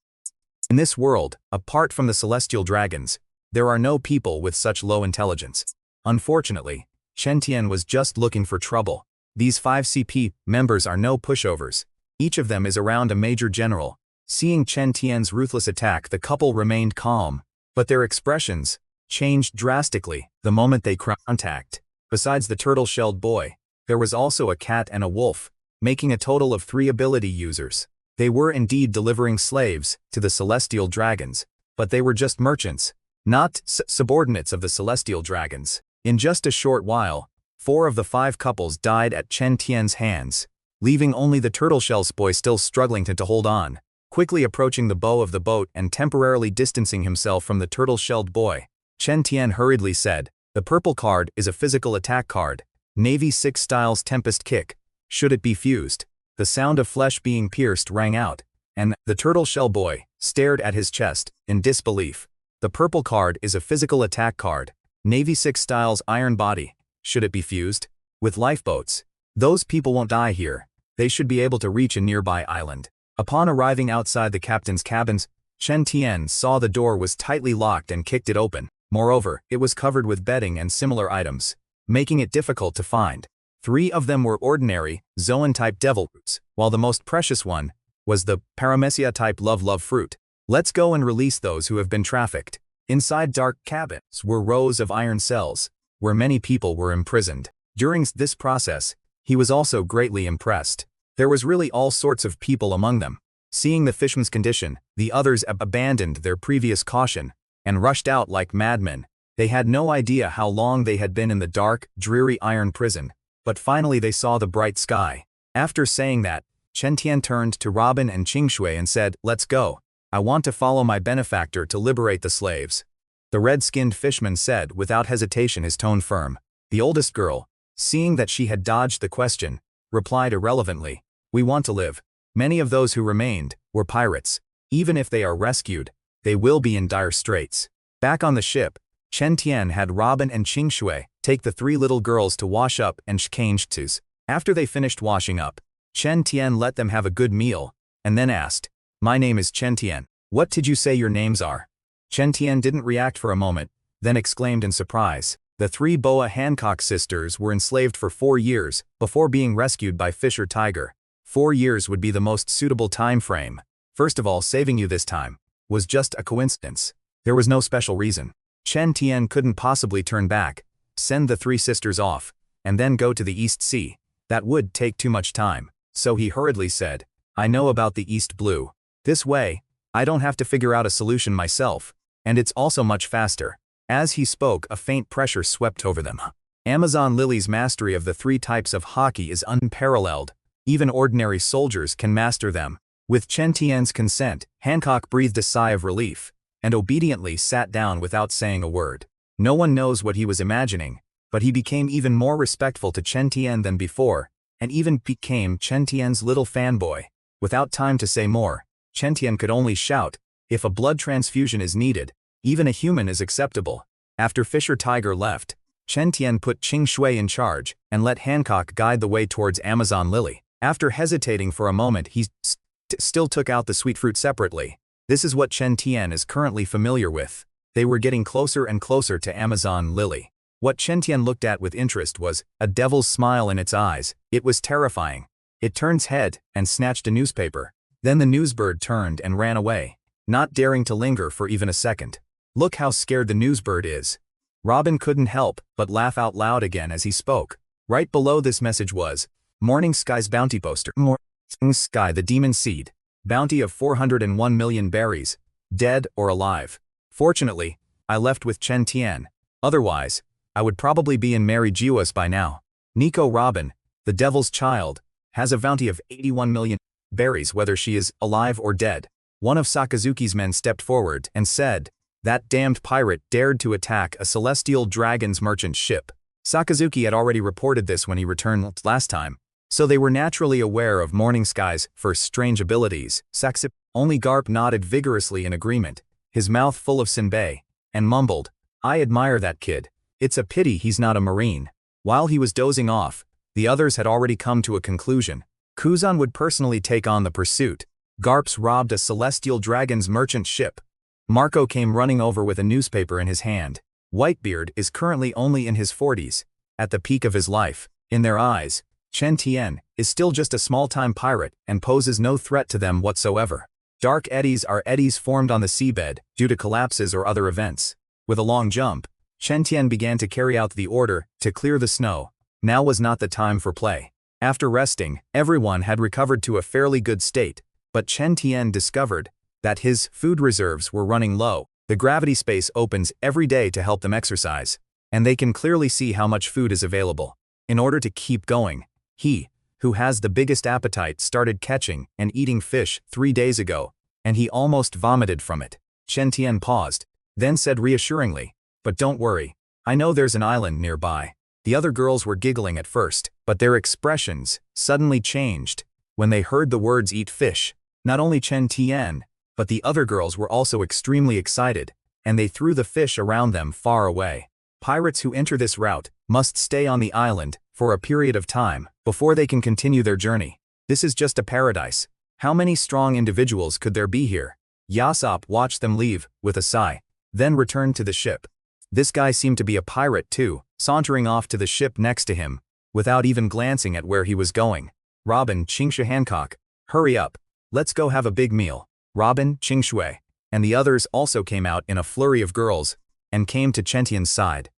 [SPEAKER 1] In this world, apart from the celestial dragons, there are no people with such low intelligence. Unfortunately, Chen Tian was just looking for trouble. These 5 CP members are no pushovers. Each of them is around a major general. Seeing Chen Tian's ruthless attack, the couple remained calm, but their expressions changed drastically the moment they contact. Besides the turtle-shelled boy, there was also a cat and a wolf, making a total of 3 ability users. They were indeed delivering slaves to the celestial dragons, but they were just merchants, not subordinates of the celestial dragons. In just a short while, 4 of the 5 couples died at Chen Tian's hands, leaving only the turtle-shelled boy still struggling to hold on. Quickly approaching the bow of the boat and temporarily distancing himself from the turtle-shelled boy, Chen Tian hurriedly said, "The purple card is a physical attack card, Navy 6 Styles Tempest Kick. Should it be fused?" The sound of flesh being pierced rang out, and the turtle-shell boy stared at his chest in disbelief. "The purple card is a physical attack card, Navy 6 Styles Iron Body. Should it be fused? With lifeboats. Those people won't die here. They should be able to reach a nearby island." Upon arriving outside the captain's cabins, Chen Tian saw the door was tightly locked and kicked it open. Moreover, it was covered with bedding and similar items, making it difficult to find. 3 of them were ordinary, Zoan-type devil roots, while the most precious one was the Paramecia-type love fruit. "Let's go and release those who have been trafficked." Inside dark cabins were rows of iron cells, where many people were imprisoned. During this process, he was also greatly impressed. There was really all sorts of people among them. Seeing the fisherman's condition, the others abandoned their previous caution and rushed out like madmen. They had no idea how long they had been in the dark, dreary iron prison, but finally they saw the bright sky. After saying that, Chen Tian turned to Robin and Ching Sui and said, "Let's go. I want to follow my benefactor to liberate the slaves." The red-skinned fisherman said without hesitation, his tone firm. The oldest girl, seeing that she had dodged the question, replied irrelevantly, "We want to live." Many of those who remained were pirates. Even if they are rescued, they will be in dire straits. Back on the ship, Chen Tian had Robin and Ching Sui take the 3 little girls to wash up and change tos. After they finished washing up, Chen Tian let them have a good meal, and then asked, "My name is Chen Tian. What did you say your names are?" Chen Tian didn't react for a moment, then exclaimed in surprise. The 3 Boa Hancock sisters were enslaved for 4 years before being rescued by Fisher Tiger. 4 years would be the most suitable time frame. First of all, saving you this time was just a coincidence. There was no special reason. Chen Tian couldn't possibly turn back, send the 3 sisters off, and then go to the East Sea. That would take too much time. So he hurriedly said, "I know about the East Blue. This way, I don't have to figure out a solution myself, and it's also much faster." As he spoke, a faint pressure swept over them. Amazon Lily's mastery of the 3 types of hockey is unparalleled. Even ordinary soldiers can master them. With Chen Tian's consent, Hancock breathed a sigh of relief, and obediently sat down without saying a word. No one knows what he was imagining, but he became even more respectful to Chen Tian than before, and even became Chen Tian's little fanboy. Without time to say more, Chen Tian could only shout, "If a blood transfusion is needed, even a human is acceptable." After Fisher Tiger left, Chen Tian put Ching Sui in charge and let Hancock guide the way towards Amazon Lily. After hesitating for a moment, he still took out the sweet fruit separately. This is what Chen Tian is currently familiar with. They were getting closer and closer to Amazon Lily. What Chen Tian looked at with interest was a devil's smile in its eyes. It was terrifying. It turned its head and snatched a newspaper. Then the newsbird turned and ran away, not daring to linger for even a second. Look how scared the newsbird is. Robin couldn't help but laugh out loud again as he spoke. Right below this message was, Morning Sky's bounty poster. Morning Sky, the demon seed. Bounty of 401 million berries. Dead or alive. Fortunately, I left with Chen Tian. Otherwise, I would probably be in Mary Jiwas by now. Nico Robin, the devil's child, has a bounty of 81 million berries whether she is alive or dead. One of Sakazuki's men stepped forward and said, that damned pirate dared to attack a celestial dragon's merchant ship. Sakazuki had already reported this when he returned last time, so they were naturally aware of Morning Sky's first strange abilities. Only Garp nodded vigorously in agreement, his mouth full of senbei, and mumbled, I admire that kid. It's a pity he's not a marine. While he was dozing off, the others had already come to a conclusion. Kuzan would personally take on the pursuit. Garps robbed a celestial dragon's merchant ship. Marco came running over with a newspaper in his hand. Whitebeard is currently only in his 40s, at the peak of his life. In their eyes, Chen Tian is still just a small-time pirate and poses no threat to them whatsoever. Dark eddies are eddies formed on the seabed due to collapses or other events. With a long jump, Chen Tian began to carry out the order to clear the snow. Now was not the time for play. After resting, everyone had recovered to a fairly good state, but Chen Tian discovered that his food reserves were running low. The gravity space opens every day to help them exercise, and they can clearly see how much food is available. In order to keep going, he, who has the biggest appetite, started catching and eating fish 3 days ago, and he almost vomited from it. Chen Tian paused, then said reassuringly, but don't worry, I know there's an island nearby. The other girls were giggling at first, but their expressions suddenly changed when they heard the words eat fish. Not only Chen Tian, but the other girls were also extremely excited, and they threw the fish around them far away. Pirates who enter this route must stay on the island for a period of time before they can continue their journey. This is just a paradise. How many strong individuals could there be here? Yasop watched them leave with a sigh, then returned to the ship. This guy seemed to be a pirate too, sauntering off to the ship next to him, without even glancing at where he was going. Robin, Qingshui Hancock, hurry up, let's go have a big meal. Robin, Qingshui, and the others also came out in a flurry of girls, and came to Chen Tian's side.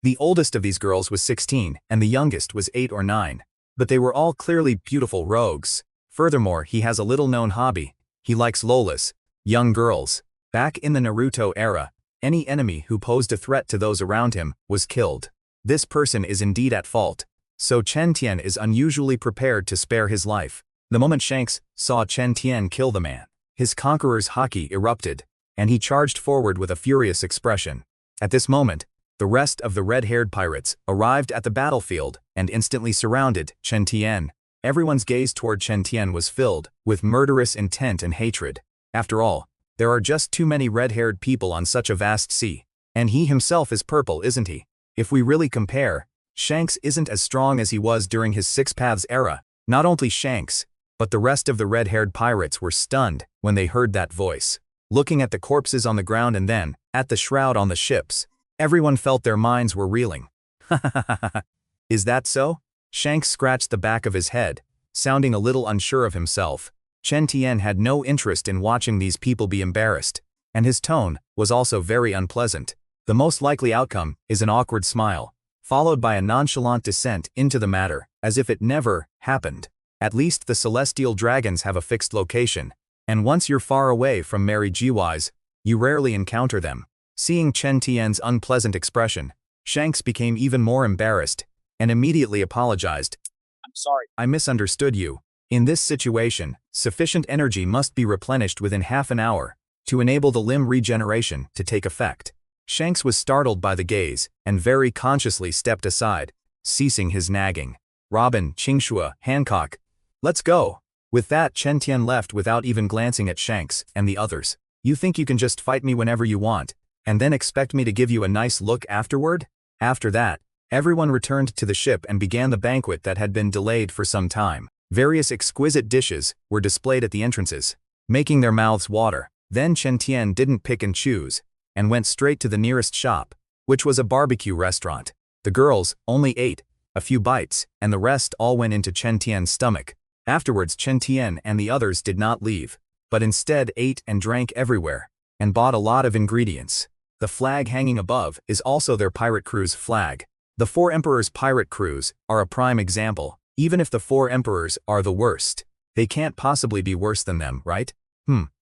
[SPEAKER 1] The oldest of these girls was 16, and the youngest was 8 or 9, but they were all clearly beautiful rogues. Furthermore, he has a little-known hobby. He likes lolas, young girls. Back in the Naruto era, any enemy who posed a threat to those around him was killed. This person is indeed at fault, so Chen Tian is unusually prepared to spare his life. The moment Shanks saw Chen Tian kill the man, his conqueror's haki erupted, and he charged forward with a furious expression. At this moment, the rest of the red-haired pirates arrived at the battlefield and instantly surrounded Chen Tian. Everyone's gaze toward Chen Tian was filled with murderous intent and hatred. After all, there are just too many red-haired people on such a vast sea. And he himself is purple, isn't he? If we really compare, Shanks isn't as strong as he was during his Six Paths era. Not only Shanks, but the rest of the red-haired pirates were stunned when they heard that voice. Looking at the corpses on the ground and then at the shroud on the ships, everyone felt their minds were reeling. Is that so? Shanks scratched the back of his head, sounding a little unsure of himself. Chen Tian had no interest in watching these people be embarrassed, and his tone was also very unpleasant. The most likely outcome is an awkward smile, followed by a nonchalant descent into the matter, as if it never happened. At least the celestial dragons have a fixed location, and once you're far away from Mary Jiwas, you rarely encounter them. Seeing Chen Tian's unpleasant expression, Shanks became even more embarrassed, and immediately apologized. I'm sorry, I misunderstood you. In this situation, sufficient energy must be replenished within half an hour to enable the limb regeneration to take effect. Shanks was startled by the gaze and very consciously stepped aside, ceasing his nagging. Robin, Qingshui, Hancock, let's go. With that, Chen Tian left without even glancing at Shanks and the others. You think you can just fight me whenever you want, and then expect me to give you a nice look afterward? After that, everyone returned to the ship and began the banquet that had been delayed for some time. Various exquisite dishes were displayed at the entrances, making their mouths water. Then Chen Tian didn't pick and choose, and went straight to the nearest shop, which was a barbecue restaurant. The girls only ate a few bites, and the rest all went into Chen Tian's stomach. Afterwards, Chen Tian and the others did not leave, but instead ate and drank everywhere, and bought a lot of ingredients. The flag hanging above is also their pirate crew's flag. The Four Emperors' pirate crews are a prime example. Even if the Four Emperors are the worst, they can't possibly be worse than them, right?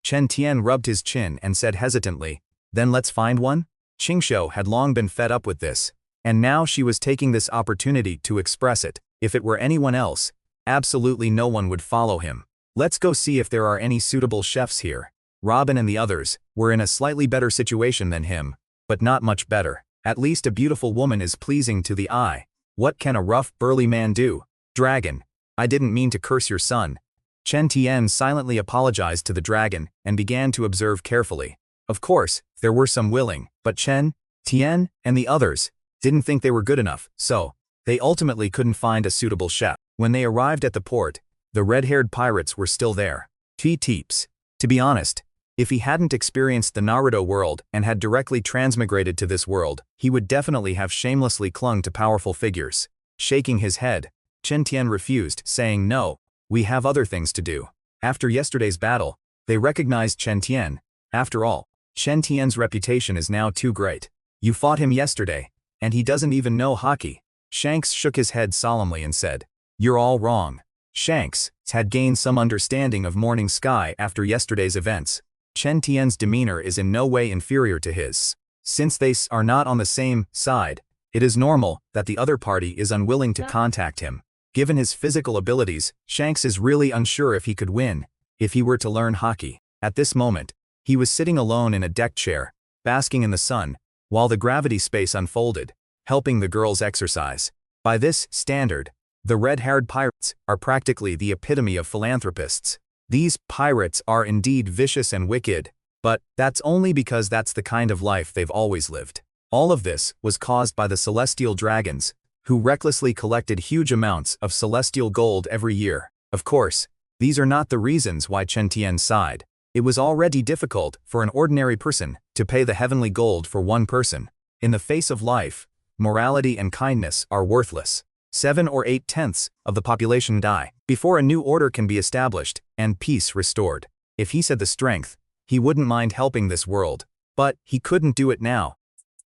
[SPEAKER 1] Chen Tian rubbed his chin and said hesitantly, "Then let's find one?" Qingshou had long been fed up with this, and now she was taking this opportunity to express it. If it were anyone else, absolutely no one would follow him. Let's go see if there are any suitable chefs here. Robin and the others were in a slightly better situation than him, but not much better. At least a beautiful woman is pleasing to the eye. What can a rough, burly man do? Dragon, I didn't mean to curse your son. Chen Tian silently apologized to the dragon and began to observe carefully. Of course, there were some willing, but Chen Tian and the others didn't think they were good enough, so they ultimately couldn't find a suitable chef. When they arrived at the port, the red-haired pirates were still there. Teeps. To be honest, if he hadn't experienced the Naruto world and had directly transmigrated to this world, he would definitely have shamelessly clung to powerful figures. Shaking his head, Chen Tian refused, saying, "No, we have other things to do." After yesterday's battle, they recognized Chen Tian. After all, Chen Tian's reputation is now too great. You fought him yesterday, and he doesn't even know hockey. Shanks shook his head solemnly and said, "You're all wrong." Shanks had gained some understanding of Morning Sky after yesterday's events. Chen Tian's demeanor is in no way inferior to his. Since they are not on the same side, it is normal that the other party is unwilling to contact him. Given his physical abilities, Shanks is really unsure if he could win if he were to learn hockey. At this moment, he was sitting alone in a deck chair, basking in the sun, while the gravity space unfolded, helping the girls exercise. By this standard, the red-haired pirates are practically the epitome of philanthropists. These pirates are indeed vicious and wicked, but that's only because that's the kind of life they've always lived. All of this was caused by the celestial dragons, who recklessly collected huge amounts of celestial gold every year. Of course, these are not the reasons why Chen Tian sighed. It was already difficult for an ordinary person to pay the heavenly gold for one person. In the face of life, morality and kindness are worthless. 7 or 8/10 of the population die before a new order can be established and peace restored. If he had the strength, he wouldn't mind helping this world, but he couldn't do it now.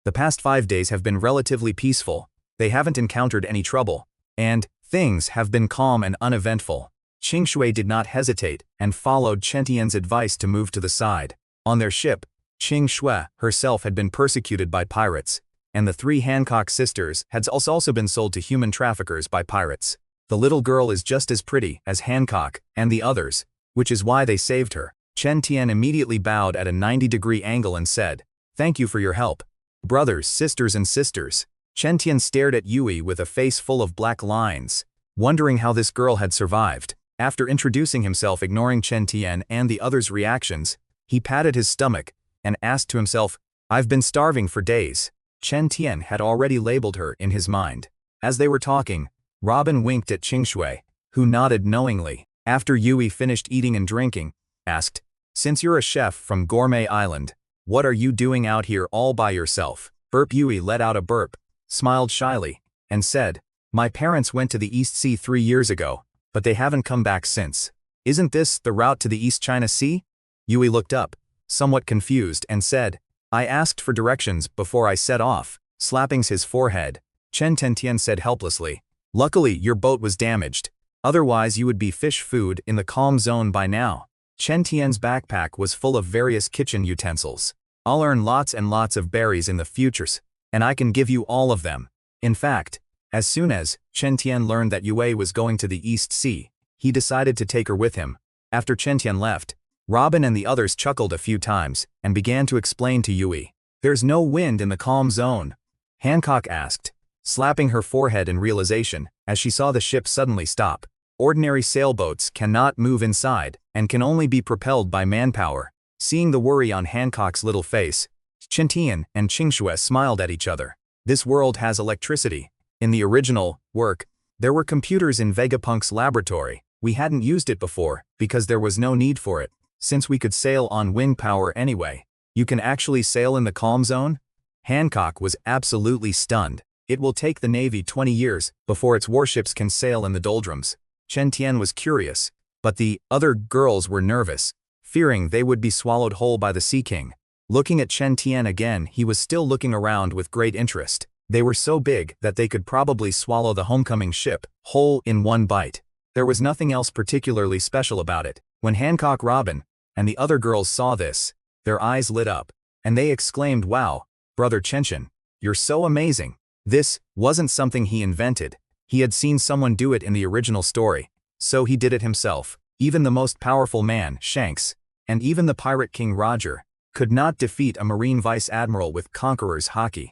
[SPEAKER 1] The past 5 days have been relatively peaceful. They haven't encountered any trouble, and things have been calm and uneventful. Qingshui did not hesitate and followed Chen Tian's advice to move to the side. On their ship, Qingshui herself had been persecuted by pirates, and the 3 Hancock sisters had also been sold to human traffickers by pirates. The little girl is just as pretty as Hancock and the others, which is why they saved her. Chen Tian immediately bowed at a 90-degree angle and said, "Thank you for your help. Brothers, sisters and sisters." Chen Tian stared at Yui with a face full of black lines, wondering how this girl had survived. After introducing himself, ignoring Chen Tian and the others' reactions, he patted his stomach and asked to himself, "I've been starving for days." Chen Tian had already labeled her in his mind. As they were talking, Robin winked at Qingshui, who nodded knowingly. After Yui finished eating and drinking, asked, "Since you're a chef from Gourmet Island, what are you doing out here all by yourself?" Yui let out a burp, smiled shyly, and said, "My parents went to the East Sea 3 years ago, but they haven't come back since. Isn't this the route to the East China Sea?" Yui looked up, somewhat confused, and said, "I asked for directions before I set off," slapping his forehead. Chen Tian said helplessly, "Luckily your boat was damaged. Otherwise you would be fish food in the calm zone by now." Chen Tian's backpack was full of various kitchen utensils. "I'll earn lots and lots of berries in the futures, and I can give you all of them." In fact, as soon as Chen Tian learned that Yui was going to the East Sea, he decided to take her with him. After Chen Tian left, Robin and the others chuckled a few times and began to explain to Yui, "There's no wind in the calm zone?" Hancock asked, slapping her forehead in realization as she saw the ship suddenly stop. Ordinary sailboats cannot move inside and can only be propelled by manpower. Seeing the worry on Hancock's little face, Chen Tian and Qingshui smiled at each other. This world has electricity. In the original work, there were computers in Vegapunk's laboratory. We hadn't used it before because there was no need for it, since we could sail on wind power anyway. You can actually sail in the calm zone? Hancock was absolutely stunned. It will take the Navy 20 years before its warships can sail in the doldrums. Chen Tian was curious, but the other girls were nervous, fearing they would be swallowed whole by the Sea King. Looking at Chen Tian again, he was still looking around with great interest. They were so big that they could probably swallow the homecoming ship whole in one bite. There was nothing else particularly special about it. When Hancock, Robin, and the other girls saw this, their eyes lit up, and they exclaimed, "Wow, Brother Chen, you're so amazing." This wasn't something he invented. He had seen someone do it in the original story, so he did it himself. Even the most powerful man, Shanks, and even the pirate king Roger, could not defeat a marine vice admiral with conqueror's haki.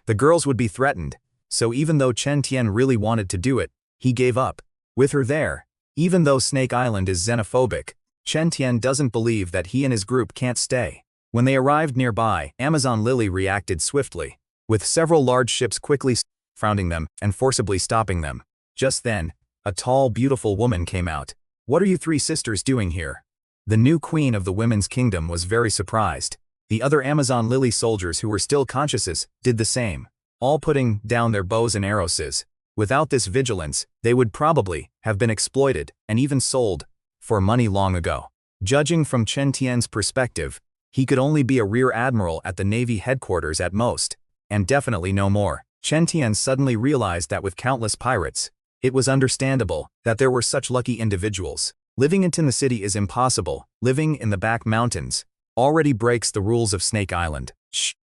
[SPEAKER 1] The girls would be threatened, so even though Chen Tian really wanted to do it, he gave up. With her there, even though Snake Island is xenophobic, Chen Tian doesn't believe that he and his group can't stay. When they arrived nearby, Amazon Lily reacted swiftly, with several large ships quickly surrounding them and forcibly stopping them. Just then, a tall, beautiful woman came out. "What are you three sisters doing here?" The new queen of the women's kingdom was very surprised. The other Amazon Lily soldiers who were still conscious did the same, all putting down their bows and arrows. Without this vigilance, they would probably have been exploited and even sold for money long ago. Judging from Chen Tian's perspective, he could only be a rear admiral at the Navy headquarters at most, and definitely no more. Chen Tian suddenly realized that with countless pirates, it was understandable that there were such lucky individuals. Living in the city is impossible. Living in the back mountains already breaks the rules of Snake Island.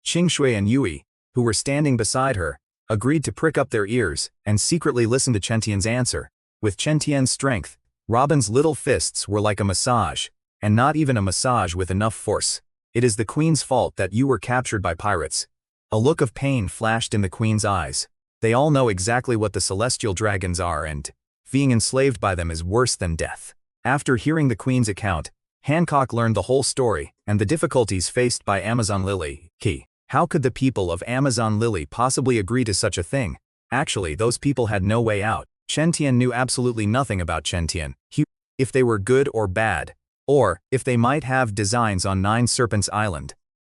[SPEAKER 1] Qingshui and Yui, who were standing beside her, agreed to prick up their ears and secretly listen to Chen Tian's answer. With Chen Tian's strength, Robin's little fists were like a massage, and not even a massage with enough force. "It is the Queen's fault that you were captured by pirates." A look of pain flashed in the Queen's eyes. They all know exactly what the celestial dragons are, and being enslaved by them is worse than death. After hearing the Queen's account, Hancock learned the whole story and the difficulties faced by Amazon Lily. How could the people of Amazon Lily possibly agree to such a thing? Actually, those people had no way out. Chen Tian knew absolutely nothing about Chen Tian. If they were good or bad, or if they might have designs on Nine Serpents Island.